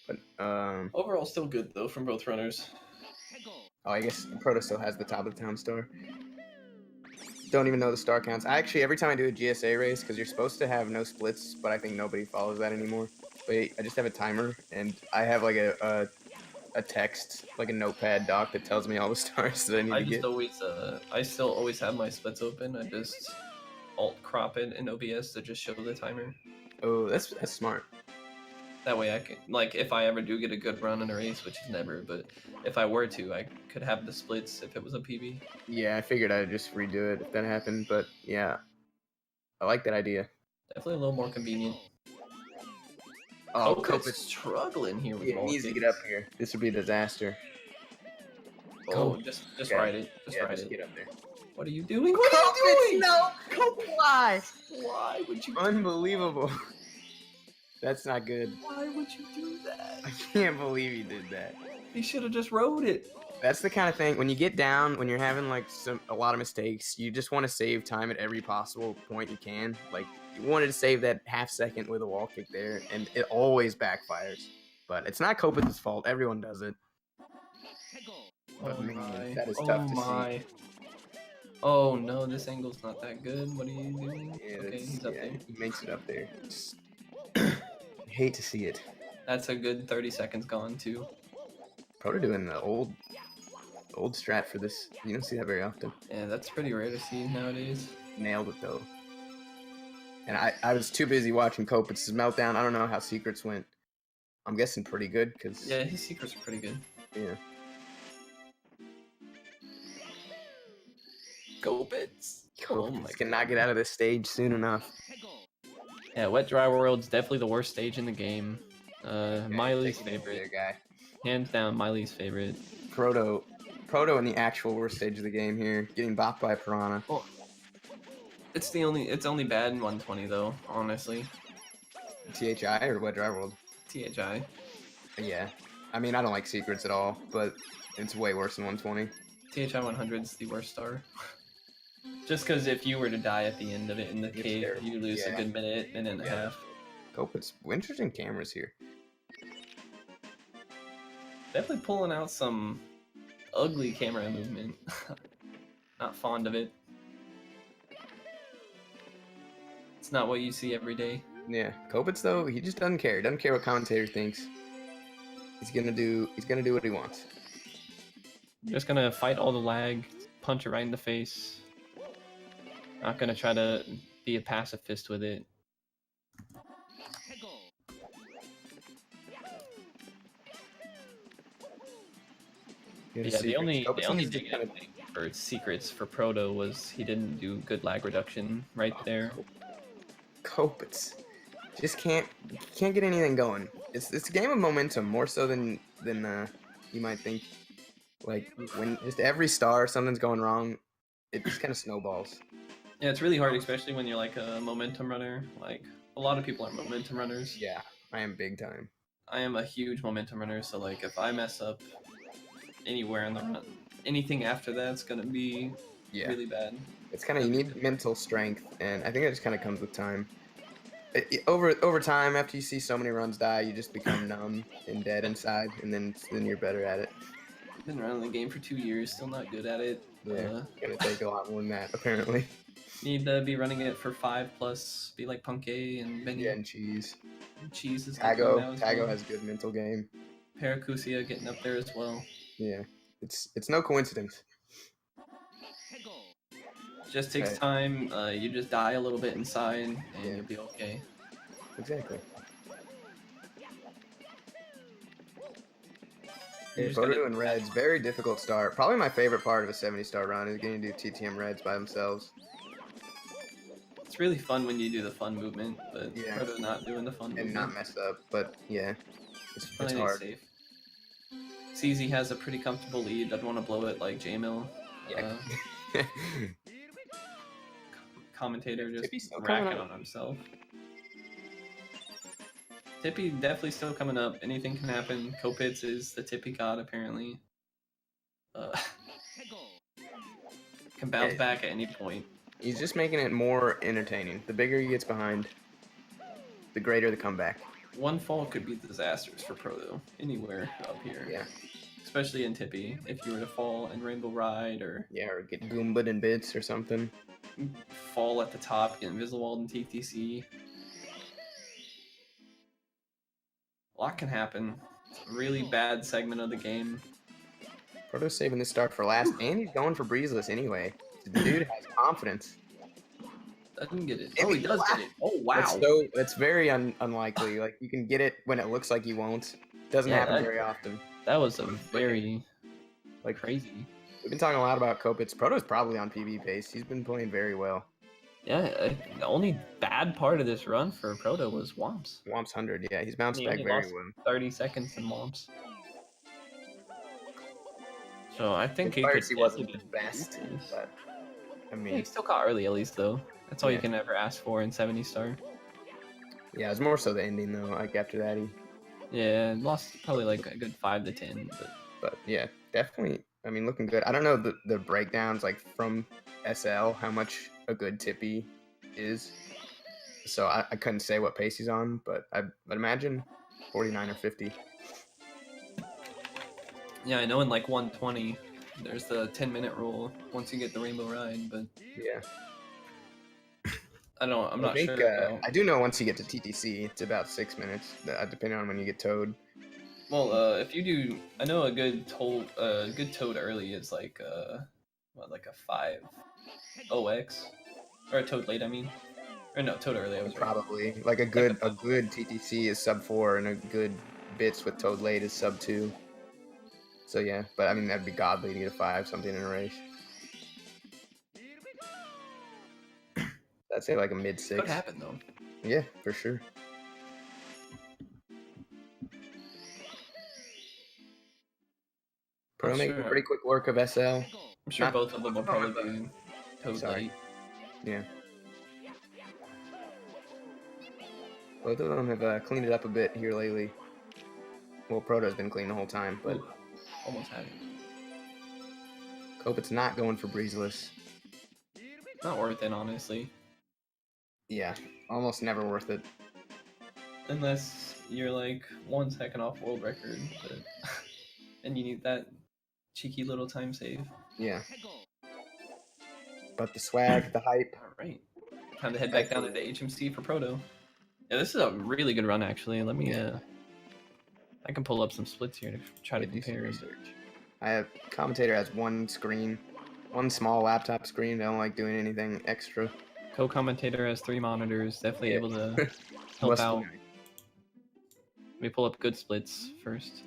But overall, still good though from both runners. Oh, I guess Proto still has the top of the town star. Don't even know the star counts. Actually, every time I do a GSA race, because you're supposed to have no splits, but I think nobody follows that anymore. But I just have a timer, and I have like a text, like a notepad doc that tells me all the stars that I need to get. I still always have my splits open. I just alt crop it in OBS to just show the timer. Oh, that's smart. That way I can, like, if I ever do get a good run in a race, which is never, but if I were to, I could have the splits if it was a PB. Yeah, I figured I'd just redo it if that happened, but yeah, I like that idea. Definitely a little more convenient. Oh, Copitz Copitz, struggling here with yeah, wall needs to kicks. get up here. This would be a disaster. Oh, Go. just Okay. ride it. Just Yeah, ride just it. get up there. What are you doing? What are you doing? No! Why? Why would you? Unbelievable. That's not good. Why would you do that? I can't believe he did that. He should have just rode it. That's the kind of thing, when you get down, when you're having like a lot of mistakes, you just want to save time at every possible point you can. Like, you wanted to save that half second with a wall kick there, and it always backfires. But it's not Copitz's fault. Everyone does it. But Oh man, my. that is Oh tough to my. Oh no, this angle's not that good. What are you doing? see. Yeah, Okay, he's up there. he makes it up there. Just hate to see it. That's a good 30 seconds gone too. Probably doing the old strat for this. You don't see that very often. Yeah, that's pretty rare to see nowadays. Nailed it though. And I was too busy watching Copitz's meltdown. I don't know how secrets went. I'm guessing pretty good because Yeah, his secrets are pretty good. yeah. Copitz. Oh my Copitz cannot get out of this stage soon enough. Yeah, Wet Dry World's definitely the worst stage in the game. Miley's Taking it over favorite. there, guy. Hands down, Miley's favorite. Proto in the actual worst stage of the game here, getting bopped by Piranha. Oh, it's only bad in 120 though, honestly. THI or Wet Dry World? THI. Yeah. I mean, I don't like secrets at all, but it's way worse than 120. THI 100 is the worst star. Just because if you were to die at the end of it in the cave, terrible. you lose a Yeah. good minute and a half. Copitz, interesting cameras here. Definitely pulling out some ugly camera movement. Not fond of it. It's not what you see every day. Yeah, Copitz though, he just doesn't care. Doesn't care what commentator thinks. He's gonna do what he wants. Just gonna fight all the lag, punch it right in the face. Not gonna try to be a pacifist with it. Yeah, the only negative thing for secrets for Proto was he didn't do good lag reduction right there. Copitz just can't get anything going. It's a game of momentum more so than you might think. Like when just every star something's going wrong, it just kind of snowballs. Yeah, it's really hard, especially when you're like a momentum runner. Like a lot of people are momentum runners. Yeah, I am big time. I am a huge momentum runner, so like if I mess up anywhere in the run, anything after that's gonna be really bad. It's kind of, you need mental strength, and I think it just kind of comes with time. Over time, after you see so many runs die, you just become numb and dead inside, and then you're better at it. Been running the game for 2 years, still not good at it. Yeah, it's gonna take a lot more than that, apparently. Need to be running it for 5+, be like Punkay and Benny. Yeah, and Cheese. Cheese is Tago has a good mental game. Paracusia getting up there as well. Yeah, it's no coincidence. Just takes time. You just die a little bit inside, and you'll be okay. Exactly. You're Photo doing reds, very difficult start. Probably my favorite part of a 70-star run is getting to do TTM reds by themselves. It's really fun when you do the fun movement, but Yeah. Proto not doing the fun movement. And not mess up, but yeah, it's Playing it hard. safe. CZ has a pretty comfortable lead. I'd want to blow it like J-Mill. Yeah. Commentator just Tippy's still racking coming up. on himself. Tippy definitely still coming up. Anything can happen. Copitz is the Tippy god, apparently. Can bounce back at any point. He's just making it more entertaining. The bigger he gets behind, the greater the comeback. One fall could be disastrous for Proto. Anywhere up here. Yeah. Especially in Tippy. If you were to fall in Rainbow Ride or... Yeah, or get Goomba'd in bits or something. Fall at the top, get Invisiwalled in TTC. A lot can happen. It's a really bad segment of the game. Proto's saving this start for last, and he's going for breezeless anyway. The dude has confidence. Doesn't get it. Oh, he does get it. Oh, wow. That's very unlikely. Like, you can get it when it looks like you won't. Doesn't Yeah, happen very often. That was a very crazy. We've been talking a lot about Copitz. Proto's probably on PB pace. He's been playing very well. Yeah, the only bad part of this run for Proto was Womps. Womp's 100, yeah, he's bounced back very well. 30 seconds in Womps. So I think he wasn't the best, but I mean, he still caught early at least though. That's all you can ever ask for in 70 star. Yeah, it's more so the ending though. Like after that, he lost probably like a good 5 to 10. But yeah, definitely. I mean, looking good. I don't know the breakdowns like from SL how much a good tippy is. So I couldn't say what pace he's on, but I'd imagine 49 or 50. Yeah, I know in like 120, there's the 10-minute rule once you get the Rainbow Ride, but yeah. I'm not sure. I do know once you get to TTC, it's about 6 minutes, depending on when you get towed. Well, if you do, I know a good toad early is like like a 5 OX or a toad late. I mean, or no, toad early. I was probably right. Like a good TTC is sub 4 and a good bits with toad late is sub 2. So yeah, but I mean that'd be godly to get a 5 something in a race. I'd say like a mid 6. Could happen though. Yeah, for sure. Pro making pretty quick work of SL. I'm sure both of them will probably be toad late. Yeah. Both of them have cleaned it up a bit here lately. Well, Proto's been clean the whole time, but almost had it. Copitz not going for breezeless. Not worth it, honestly. Yeah, almost never worth it. Unless you're like 1 second off world record, but and you need that cheeky little time save. Yeah. But the swag, the hype. All right. Time to head back down to the HMC for Proto. Yeah, this is a really good run, actually. Let me, I can pull up some splits here to try to compare research. I have Commentator has one screen, one small laptop screen. I don't like doing anything extra. Co-commentator has 3 monitors. Definitely able to help out. Let me pull up good splits first.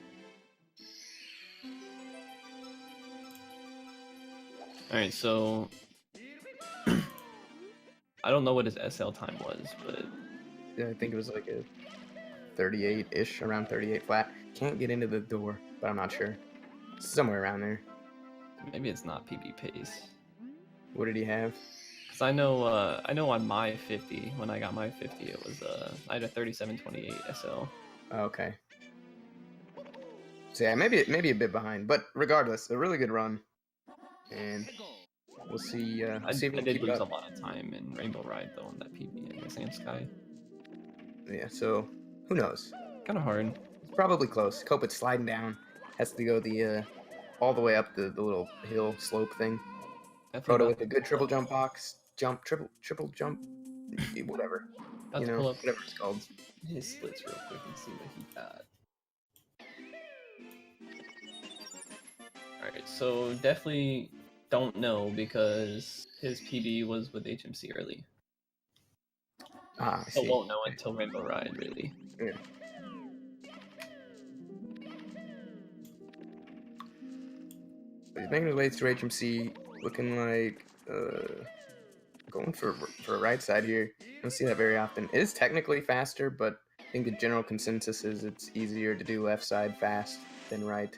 Alright, so I don't know what his SL time was, but yeah, I think it was like a 38-ish, around 38 flat. Can't get into the door, but I'm not sure. Somewhere around there. Maybe it's not PB pace. What did he have? Because I know on my 50, when I got my 50, it was I had a 37.28 SL. Okay. So yeah, maybe a bit behind, but regardless, a really good run. And we'll see. I see if we did lose a lot of time in Rainbow Ride though on that PB in the Sand Sky. Yeah, so who knows? Kind of hard. It's probably close. Copitz sliding down, has to go the all the way up the little hill slope thing. Proto with a good triple jump box, triple jump, whatever. You know, whatever it's called. His splits real quick and see what he got. Alright, so definitely don't know because his PB was with HMC early. I see. Won't know until Rainbow Ride, really. Yeah. He's making his way through HMC, looking like going for a right side here. I don't see that very often. It is technically faster, but I think the general consensus is it's easier to do left side fast than right.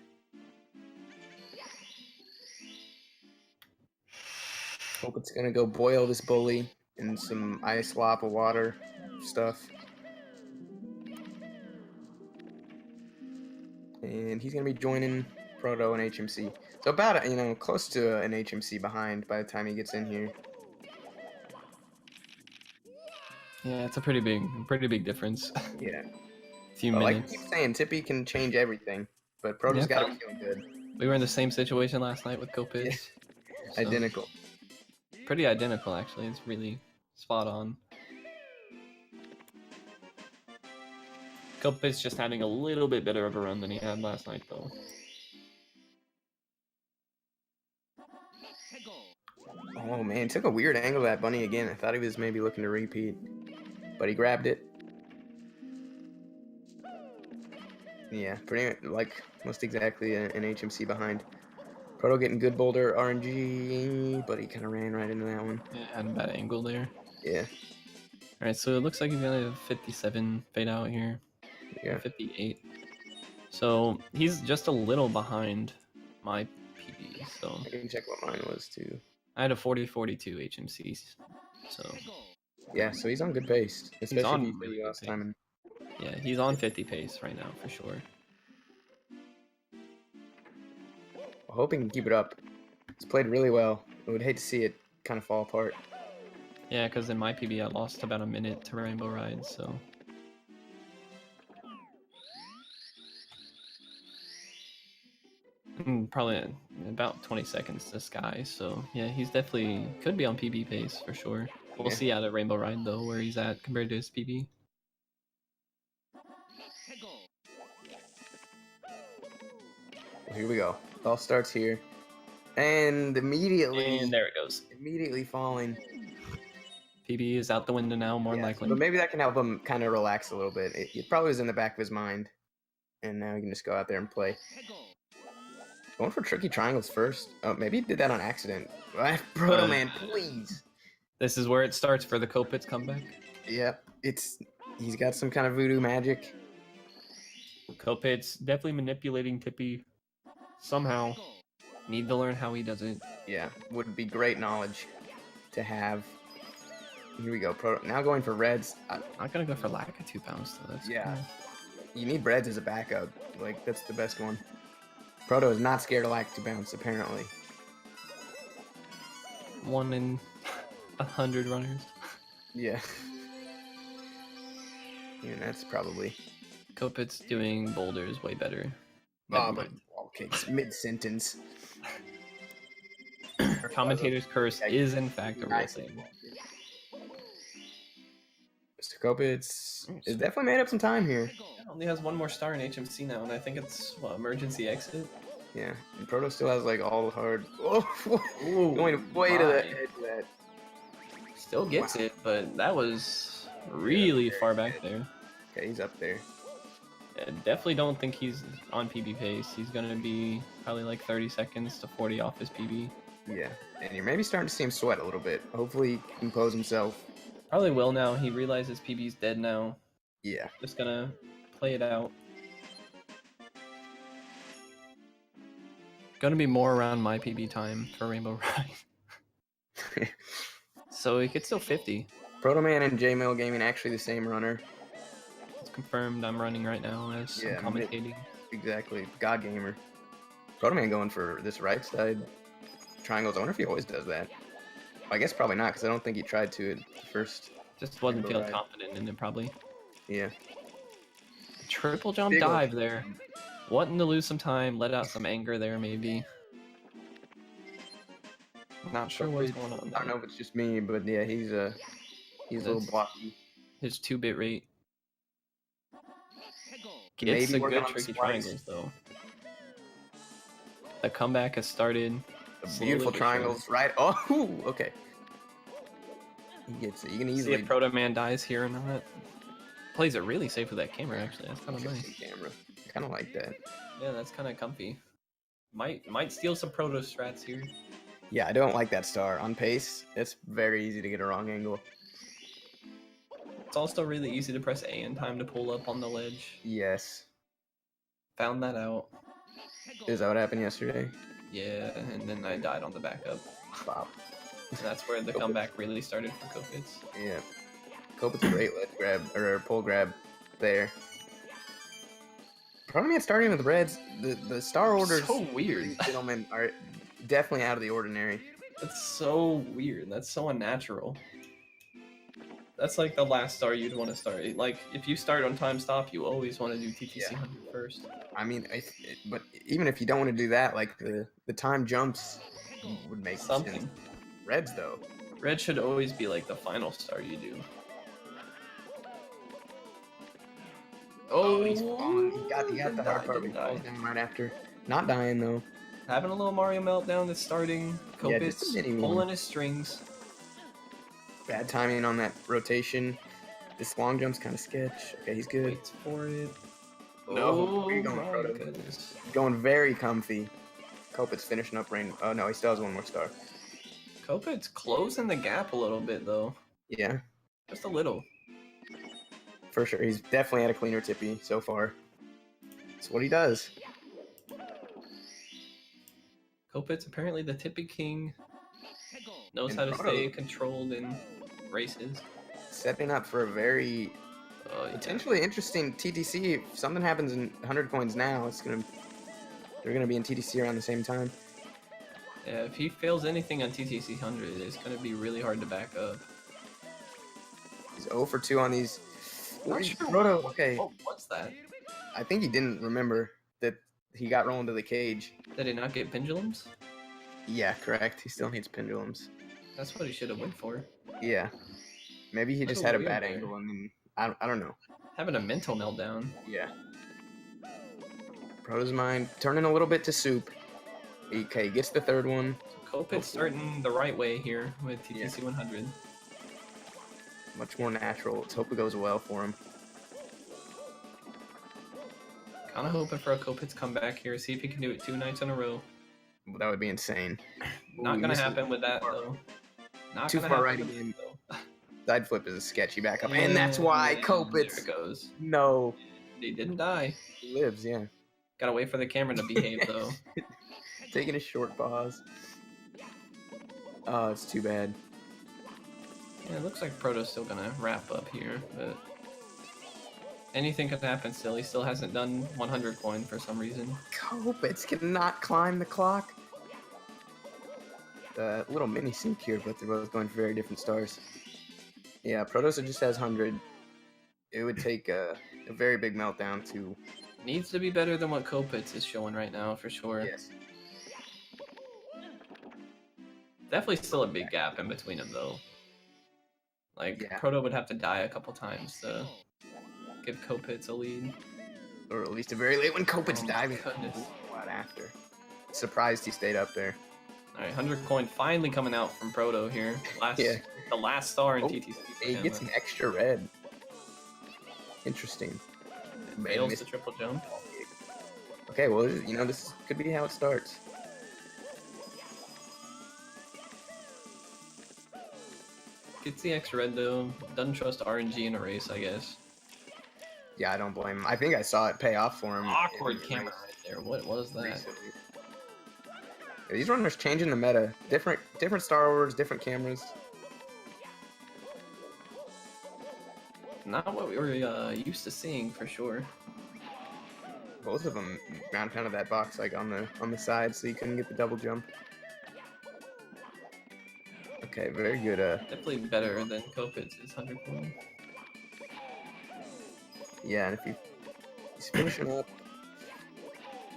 Hope it's gonna go boil this bully in some ice lava water stuff. And he's gonna be joining Proto and HMC. So about close to an HMC behind by the time he gets in here. Yeah, it's a pretty big difference. Yeah. Few minutes. Like I keep saying, Tippy can change everything, but Proto's got to be feeling good. We were in the same situation last night with Copitz. Yeah. So. Identical. Pretty identical, actually. It's really spot on. Copitz just having a little bit better of a run than he had last night, though. Oh man, took a weird angle of that bunny again. I thought he was maybe looking to repeat, but he grabbed it. Yeah, pretty like most exactly an HMC behind. Proto getting good boulder RNG, but he kind of ran right into that one. Yeah, had a bad angle there. Yeah. All right, so it looks like he's gonna have 57 fade out here. Yeah. 58. So he's just a little behind my PB. So I can check what mine was too. I had a 40-42 HMCs. So yeah, so he's on good pace, especially on if you really say good last pace. time. Yeah, he's on 50 pace right now for sure. I hope he can keep it up. He's played really well. I would hate to see it kind of fall apart. Yeah, because in my PB I lost about a minute to Rainbow Ride, so. Probably about 20 seconds to Sky, so yeah, he's definitely could be on PB pace for sure. We'll see out at Rainbow Ride though, where he's at compared to his PB. Well, here we go. It all starts here. And immediately... And there it goes. Immediately falling. PB is out the window now, more likely. But maybe that can help him kind of relax a little bit. It probably was in the back of his mind. And now he can just go out there and play. Going for tricky triangles first. Oh, maybe he did that on accident. Protoman, please. This is where it starts for the Copitz comeback. Yep, he's got some kind of voodoo magic. Copitz definitely manipulating Tippy somehow. Need to learn how he does it. Yeah, would be great knowledge to have. Here we go. Now going for reds. I'm not gonna go for lack of 2 pounds though. That's yeah. cool. You need reds as a backup. Like that's the best one. Proto is not scared of lack to bounce, apparently. 1 in 100 runners. Yeah. Yeah, that's probably. Copitz doing boulders way better. Oh, but wall kicks mid-sentence. Commentator's curse is in fact a real thing. Mr. Copitz is definitely made up some time here. Yeah, only has 1 more star in HMC now, and I think it's emergency exit. Yeah, and Proto still has like all the hard. Oh, Ooh, going way to the edge of that. Still gets it, but that was really far back there. Okay, he's up there. Yeah, definitely don't think he's on PB pace. He's gonna be probably like 30 seconds to 40 off his PB. Yeah, and you're maybe starting to see him sweat a little bit. Hopefully, he can compose himself. Probably will now. He realizes PB's dead now. Yeah. Just gonna play it out. Gonna be more around my PB time for Rainbow Ride. So he could still 50. Protoman and J-Mill Gaming actually the same runner. It's confirmed I'm running right now as I'm commentating. Exactly. God Gamer. Protoman going for this right side triangles. I wonder if he always does that. I guess probably not, because I don't think he tried to at first. Just wasn't feeling confident in it, probably. Yeah. Triple jump dive there. Wanting to lose some time, let out some anger there, maybe. Not sure what's going on. I don't know if it's just me, but yeah, he's a little blocky. His 2-bit rate. Gets a good tricky triangles, though. The comeback has started. Beautiful triangles, right? Oh, okay. He gets it. You can easily see if Protoman dies here or not. Plays it really safe with that camera, actually. That's kind of nice. Camera. Kind of like that. Yeah, that's kind of comfy. Might steal some proto strats here. Yeah, I don't like that star. On pace, it's very easy to get a wrong angle. It's also really easy to press A in time to pull up on the ledge. Yes. Found that out. Is that what happened yesterday? Yeah, and then I died on the backup. Wow. And that's where the comeback really started for Copitz. Yeah. Copitz great ledge grab, or pull grab there. Protoman starting with reds. The star orders. So weird. These gentlemen are definitely out of the ordinary. That's so weird. That's so unnatural. That's like the last star you'd want to start. Like, if you start on time stop, you always want to do TTC 100 first. I mean, but even if you don't want to do that, like the time jumps would make something. Sense. Reds though. Red should always be like the final star you do. Oh, he's falling. He got the hard part. He falls down right after. Not dying though. Having a little Mario meltdown that's starting. Yeah, just a Copitz mini pulling one. his strings. Bad timing on that rotation. This long jump's kind of sketch. Okay, he's good. Waits for it. No, where are you Oh going, my Proto? goodness. Going very comfy. Copitz finishing up rain. Oh no, he still has one more star. Copitz closing the gap a little bit though. Yeah, Just a little. for sure. He's definitely had a cleaner tippy so far. That's what he does. Copitz, apparently the tippy king, knows And how to stay Proto controlled in races. setting up for a very Oh, yeah. potentially interesting TTC. If something happens in 100 coins now, they're gonna be in TTC around the same time. Yeah, if he fails anything on TTC 100, it's going to be really hard to back up. He's 0 for 2 on these. Not sure. Proto, okay. Oh, what's that? I think he didn't remember that he got rolled into the cage. Did he not get pendulums? Yeah, correct. He still needs pendulums. That's what he should have went for. Yeah. Maybe he just Little had a weird bad there. angle and then I don't know. Having a mental meltdown. Yeah. Proto's mind turning a little bit to soup. Okay, gets the third one. Copitz starting the right way here with TTC 100. Much more natural. Let's hope it goes well for him. Kind of hoping for a Copitz comeback here. See if he can do it 2 nights in a row. Well, that would be insane. Not Ooh, gonna happen with that though. Not Too gonna far happen right with again. that, Side flip is a sketchy backup, and that's why There Copitz. it goes. No, He didn't die. he lives. Yeah, Gotta wait for the camera to behave though. taking a short pause. Oh, it's too bad. Yeah, it looks like Proto's still gonna wrap up here, but anything could happen still. He still hasn't done 100 coin for some reason. Copitz cannot climb the clock. Little mini sync here, but they're both going for very different stars. Yeah, Protosa just has 100. It would take a very big meltdown to... Needs to be better than what Copitz is showing right now, for sure. Yes. Definitely still a big gap in between them, though. Like, Yeah. Proto would have to die a couple times to give Copitz a lead. Or at least a very late one. Copitz Oh my diving. goodness. A lot after. Surprised he stayed up there. Alright, 100 coin finally coming out from Proto here. The last star in TTC. for He him. gets an extra red. Interesting. Fails the triple jump. Okay, well, you know, this could be how it starts. Gets the extra red though. Doesn't trust RNG in a race, I guess. Yeah, I don't blame him. I think I saw it pay off for him. Awkward camera right there. What was that? Recently. Yeah, these runners changing the meta. Different Star Wars, different cameras. Not what we were used to seeing for sure. Both of them ground pounded that box like on the side, so you couldn't get the double jump. Okay, very good. Definitely better than Copitz's 100 coin. Yeah, and if he's finishing up,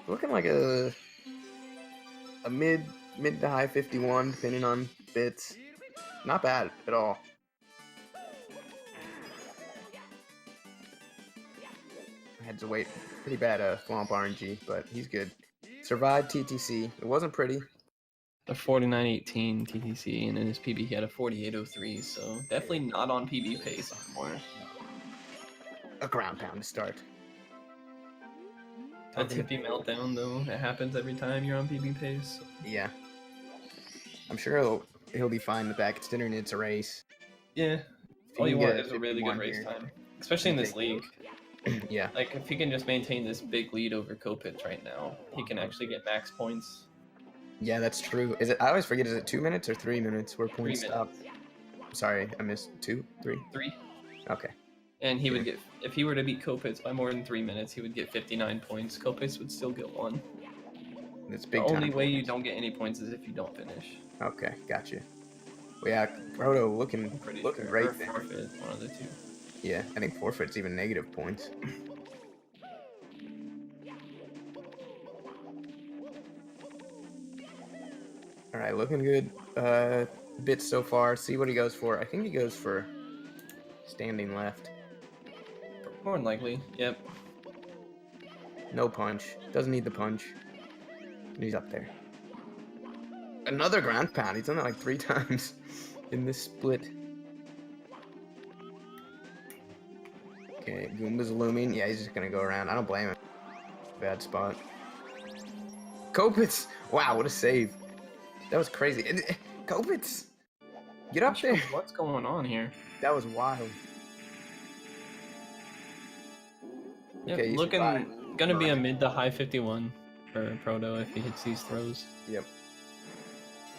looking like a mid to high 51, depending on bits. Not bad at all. I had to wait. Pretty bad Flomp RNG, but he's good. Survived TTC. It wasn't pretty. A 49.18 TTC, and in his PB he had a 48.03, so definitely not on PB pace anymore. A ground pound to start. A tippy meltdown though, it happens every time you're on PB pace. Yeah. I'm sure he'll be fine with that, considering it's a race. Yeah, all you want is a really good race here. time, especially in this league. Yeah. Like, if he can just maintain this big lead over Copitz right now, he can actually get max points. Yeah, that's true. Is it? I always forget. Is it 2 minutes or 3 minutes where 3 points stop? minutes. Sorry, I missed 2, 3. 3. Okay. And he would get, if he were to beat Copitz by more than 3 minutes, he would get 59 points. Copitz would still get 1. It's big The time. only way you don't get any points is if you don't finish. Okay, gotcha. Well, yeah, Proto looking Sure. great Or there. forfeit, one of the two. Yeah, I think forfeit's even negative points. All right, looking good. Bits so far. See what he goes for. I think he goes for standing left. More than likely, yep. No punch. Doesn't need the punch. He's up there. Another ground pound. He's done that like 3 times in this split. Okay, Goomba's looming. Yeah, he's just gonna go around. I don't blame him. Bad spot. Copitz! Wow, what a save. That was crazy. Copitz! Get up there! What's going on here? That was wild. Yep, Okay, looking gonna be a mid to high 51 for Proto if he hits these throws. Yep.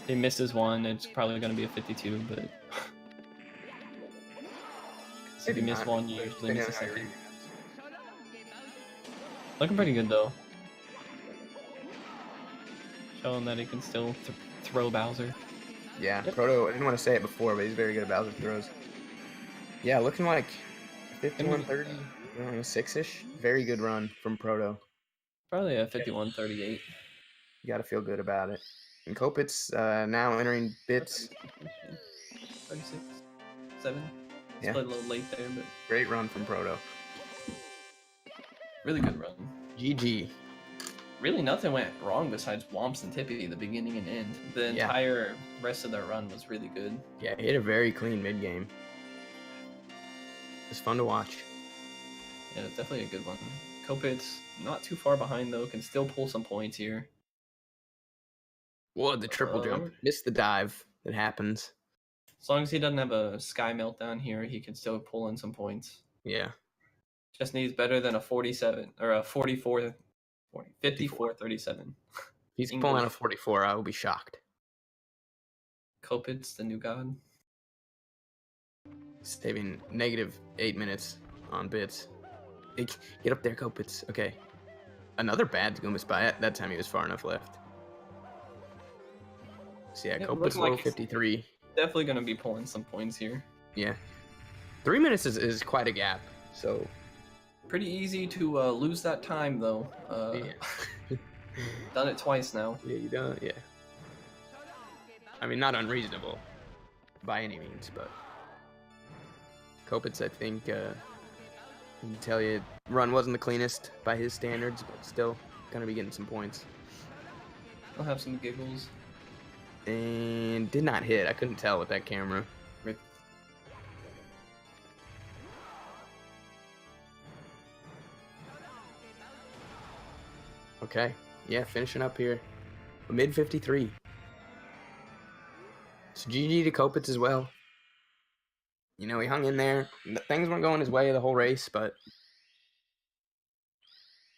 If he misses one, it's probably gonna be a 52, but if you miss one, you usually miss a second. Looking pretty good though. Showing that he can still throw Bowser. Yeah, Proto, I didn't want to say it before, but he's very good at Bowser throws. Yeah, looking like 51-30, 6-ish. Very good run from Proto. Probably a 51-38. You gotta feel good about it. And Copitz now entering bits. 36, 7. Yeah. Played a little late there, but Great run from Proto. really good run. GG. Really nothing went wrong besides Womps and Tippy, the beginning and end. The entire rest of their run was really good. Yeah, he had a very clean mid-game. It was fun to watch. Yeah, it's definitely a good one. Copitz, not too far behind though, can still pull some points here. Whoa, the triple jump. Missed the dive. It happens. As long as he doesn't have a sky meltdown here, he can still pull in some points. Yeah. Just needs better than a 47 or a 44, 54-37. He's pulling out a 44. I will be shocked. Copitz, the new god. Saving -8 minutes on bits. Get up there, Copitz. Okay. Another bad Goomba spy. That time he was far enough left. So yeah, Copitz low 53. Definitely going to be pulling some points here. Yeah. 3 minutes is quite a gap. So pretty easy to lose that time though. Yeah. Done it twice now. Yeah, you done it. Yeah. I mean, not unreasonable by any means, but Copitz, I think, I can tell you, run wasn't the cleanest by his standards, but still gonna be getting some points. I'll have some giggles. And did not hit. I couldn't tell with that camera. Rip. Okay. Yeah, finishing up here. Mid 53. So GG to Copitz as well. You know, he hung in there. Things weren't going his way the whole race, but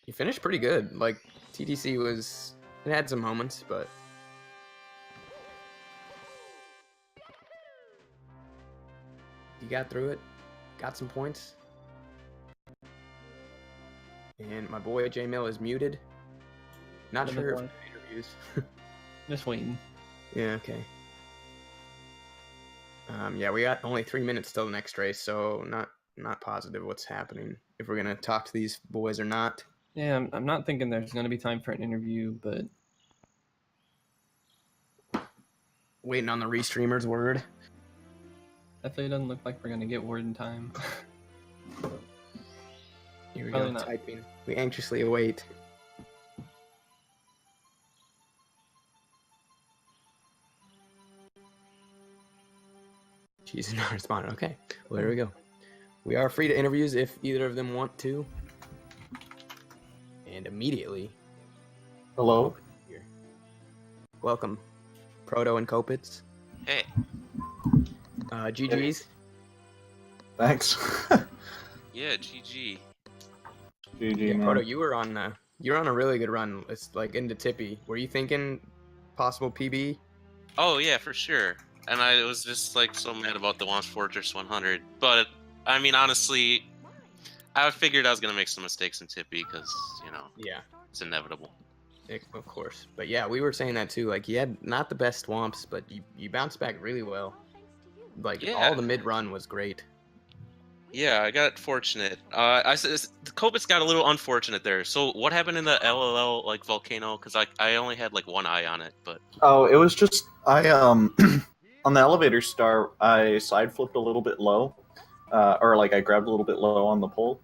he finished pretty good. Like, TTC was... It had some moments, but... He got through it. Got some points. And my boy J Mill is muted. Not sure if interviews. Just waiting. Yeah, okay. Yeah, we got only 3 minutes till the next race, so not positive what's happening. If we're gonna talk to these boys or not. Yeah, I'm not thinking there's gonna be time for an interview, but waiting on the restreamer's word. Definitely doesn't look like we're gonna get word in time. Here we go, typing. We anxiously await. She's not responding. Okay, well, there we go. We are free to interviews if either of them want to. And immediately. Hello. Here. Welcome, Proto and Copitz. Hey. GG's. Thanks. Yeah, GG. GG, yeah, man. Proto, you were on a really good run. It's like into Tippy. Were you thinking possible PB? Oh yeah, for sure. And I was just like so mad about the Launch Fortress 100, but I mean honestly, I figured I was gonna make some mistakes in Tippy because Yeah, it's inevitable. of course. But yeah, we were saying that too. Like, you had not the best swamps, but you bounced back really well. Like, all the mid run was great. Yeah, I got fortunate. The Copitz got a little unfortunate there. So what happened in the LLL like volcano? Because I only had like one eye on it, but Oh, it was just I on the elevator star I side flipped a little bit low, or like I grabbed a little bit low on the pole,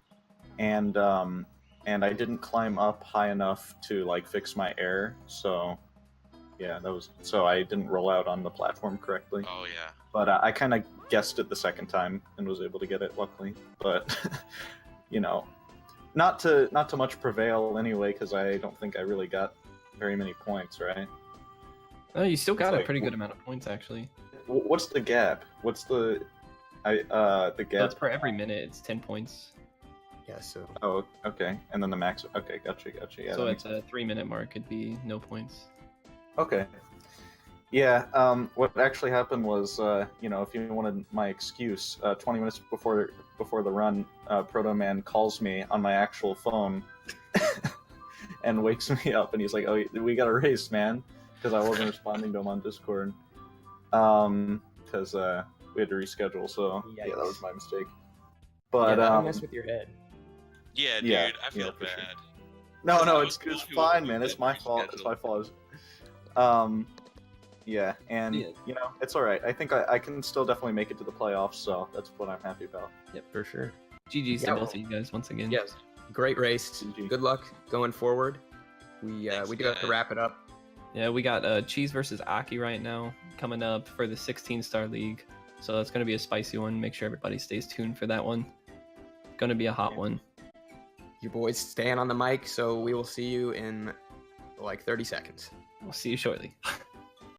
and I didn't climb up high enough to like fix my air, so Yeah, that was so I didn't roll out on the platform correctly. Oh yeah. But I kind of guessed it the second time and was able to get it, luckily. But you know, not to much prevail anyway, because I don't think I really got very many points, right? Oh, you still got It's a like- pretty good amount of points actually. What's the gap? What's the So gap? it's per every minute. It's 10 points. Yeah, so Oh, okay. And then the max. Okay, gotcha. Yeah. So that at a 3-minute mark, it'd be no points. Okay. Yeah, what actually happened was, you know, if you wanted my excuse, 20 minutes before the run, Protoman calls me on my actual phone and wakes me up, and he's like, "Oh, we got a race, man," because I wasn't responding to him on Discord, because we had to reschedule. So yeah, that was my mistake. But that'll mess with your head. Yeah, dude, Yeah, I feel yeah, for bad. sure. No, I it's was fine, cool man. with It's that my fault. It's my fault. Yeah, and Yeah. you know, it's all right. I think I can still definitely make it to the playoffs, so that's what I'm happy about. Yep. For sure. GG's Yeah, to well- both of you guys once again. Yes. Great race. GG. Good luck going forward. We Thanks, do have to guys. wrap it up. Yeah, we got Cheese versus Aki right now coming up for the 16-star league. So that's going to be a spicy one. Make sure everybody stays tuned for that one. Going to be a hot one. Your boys staying on the mic, so we will see you in like 30 seconds. We'll see you shortly.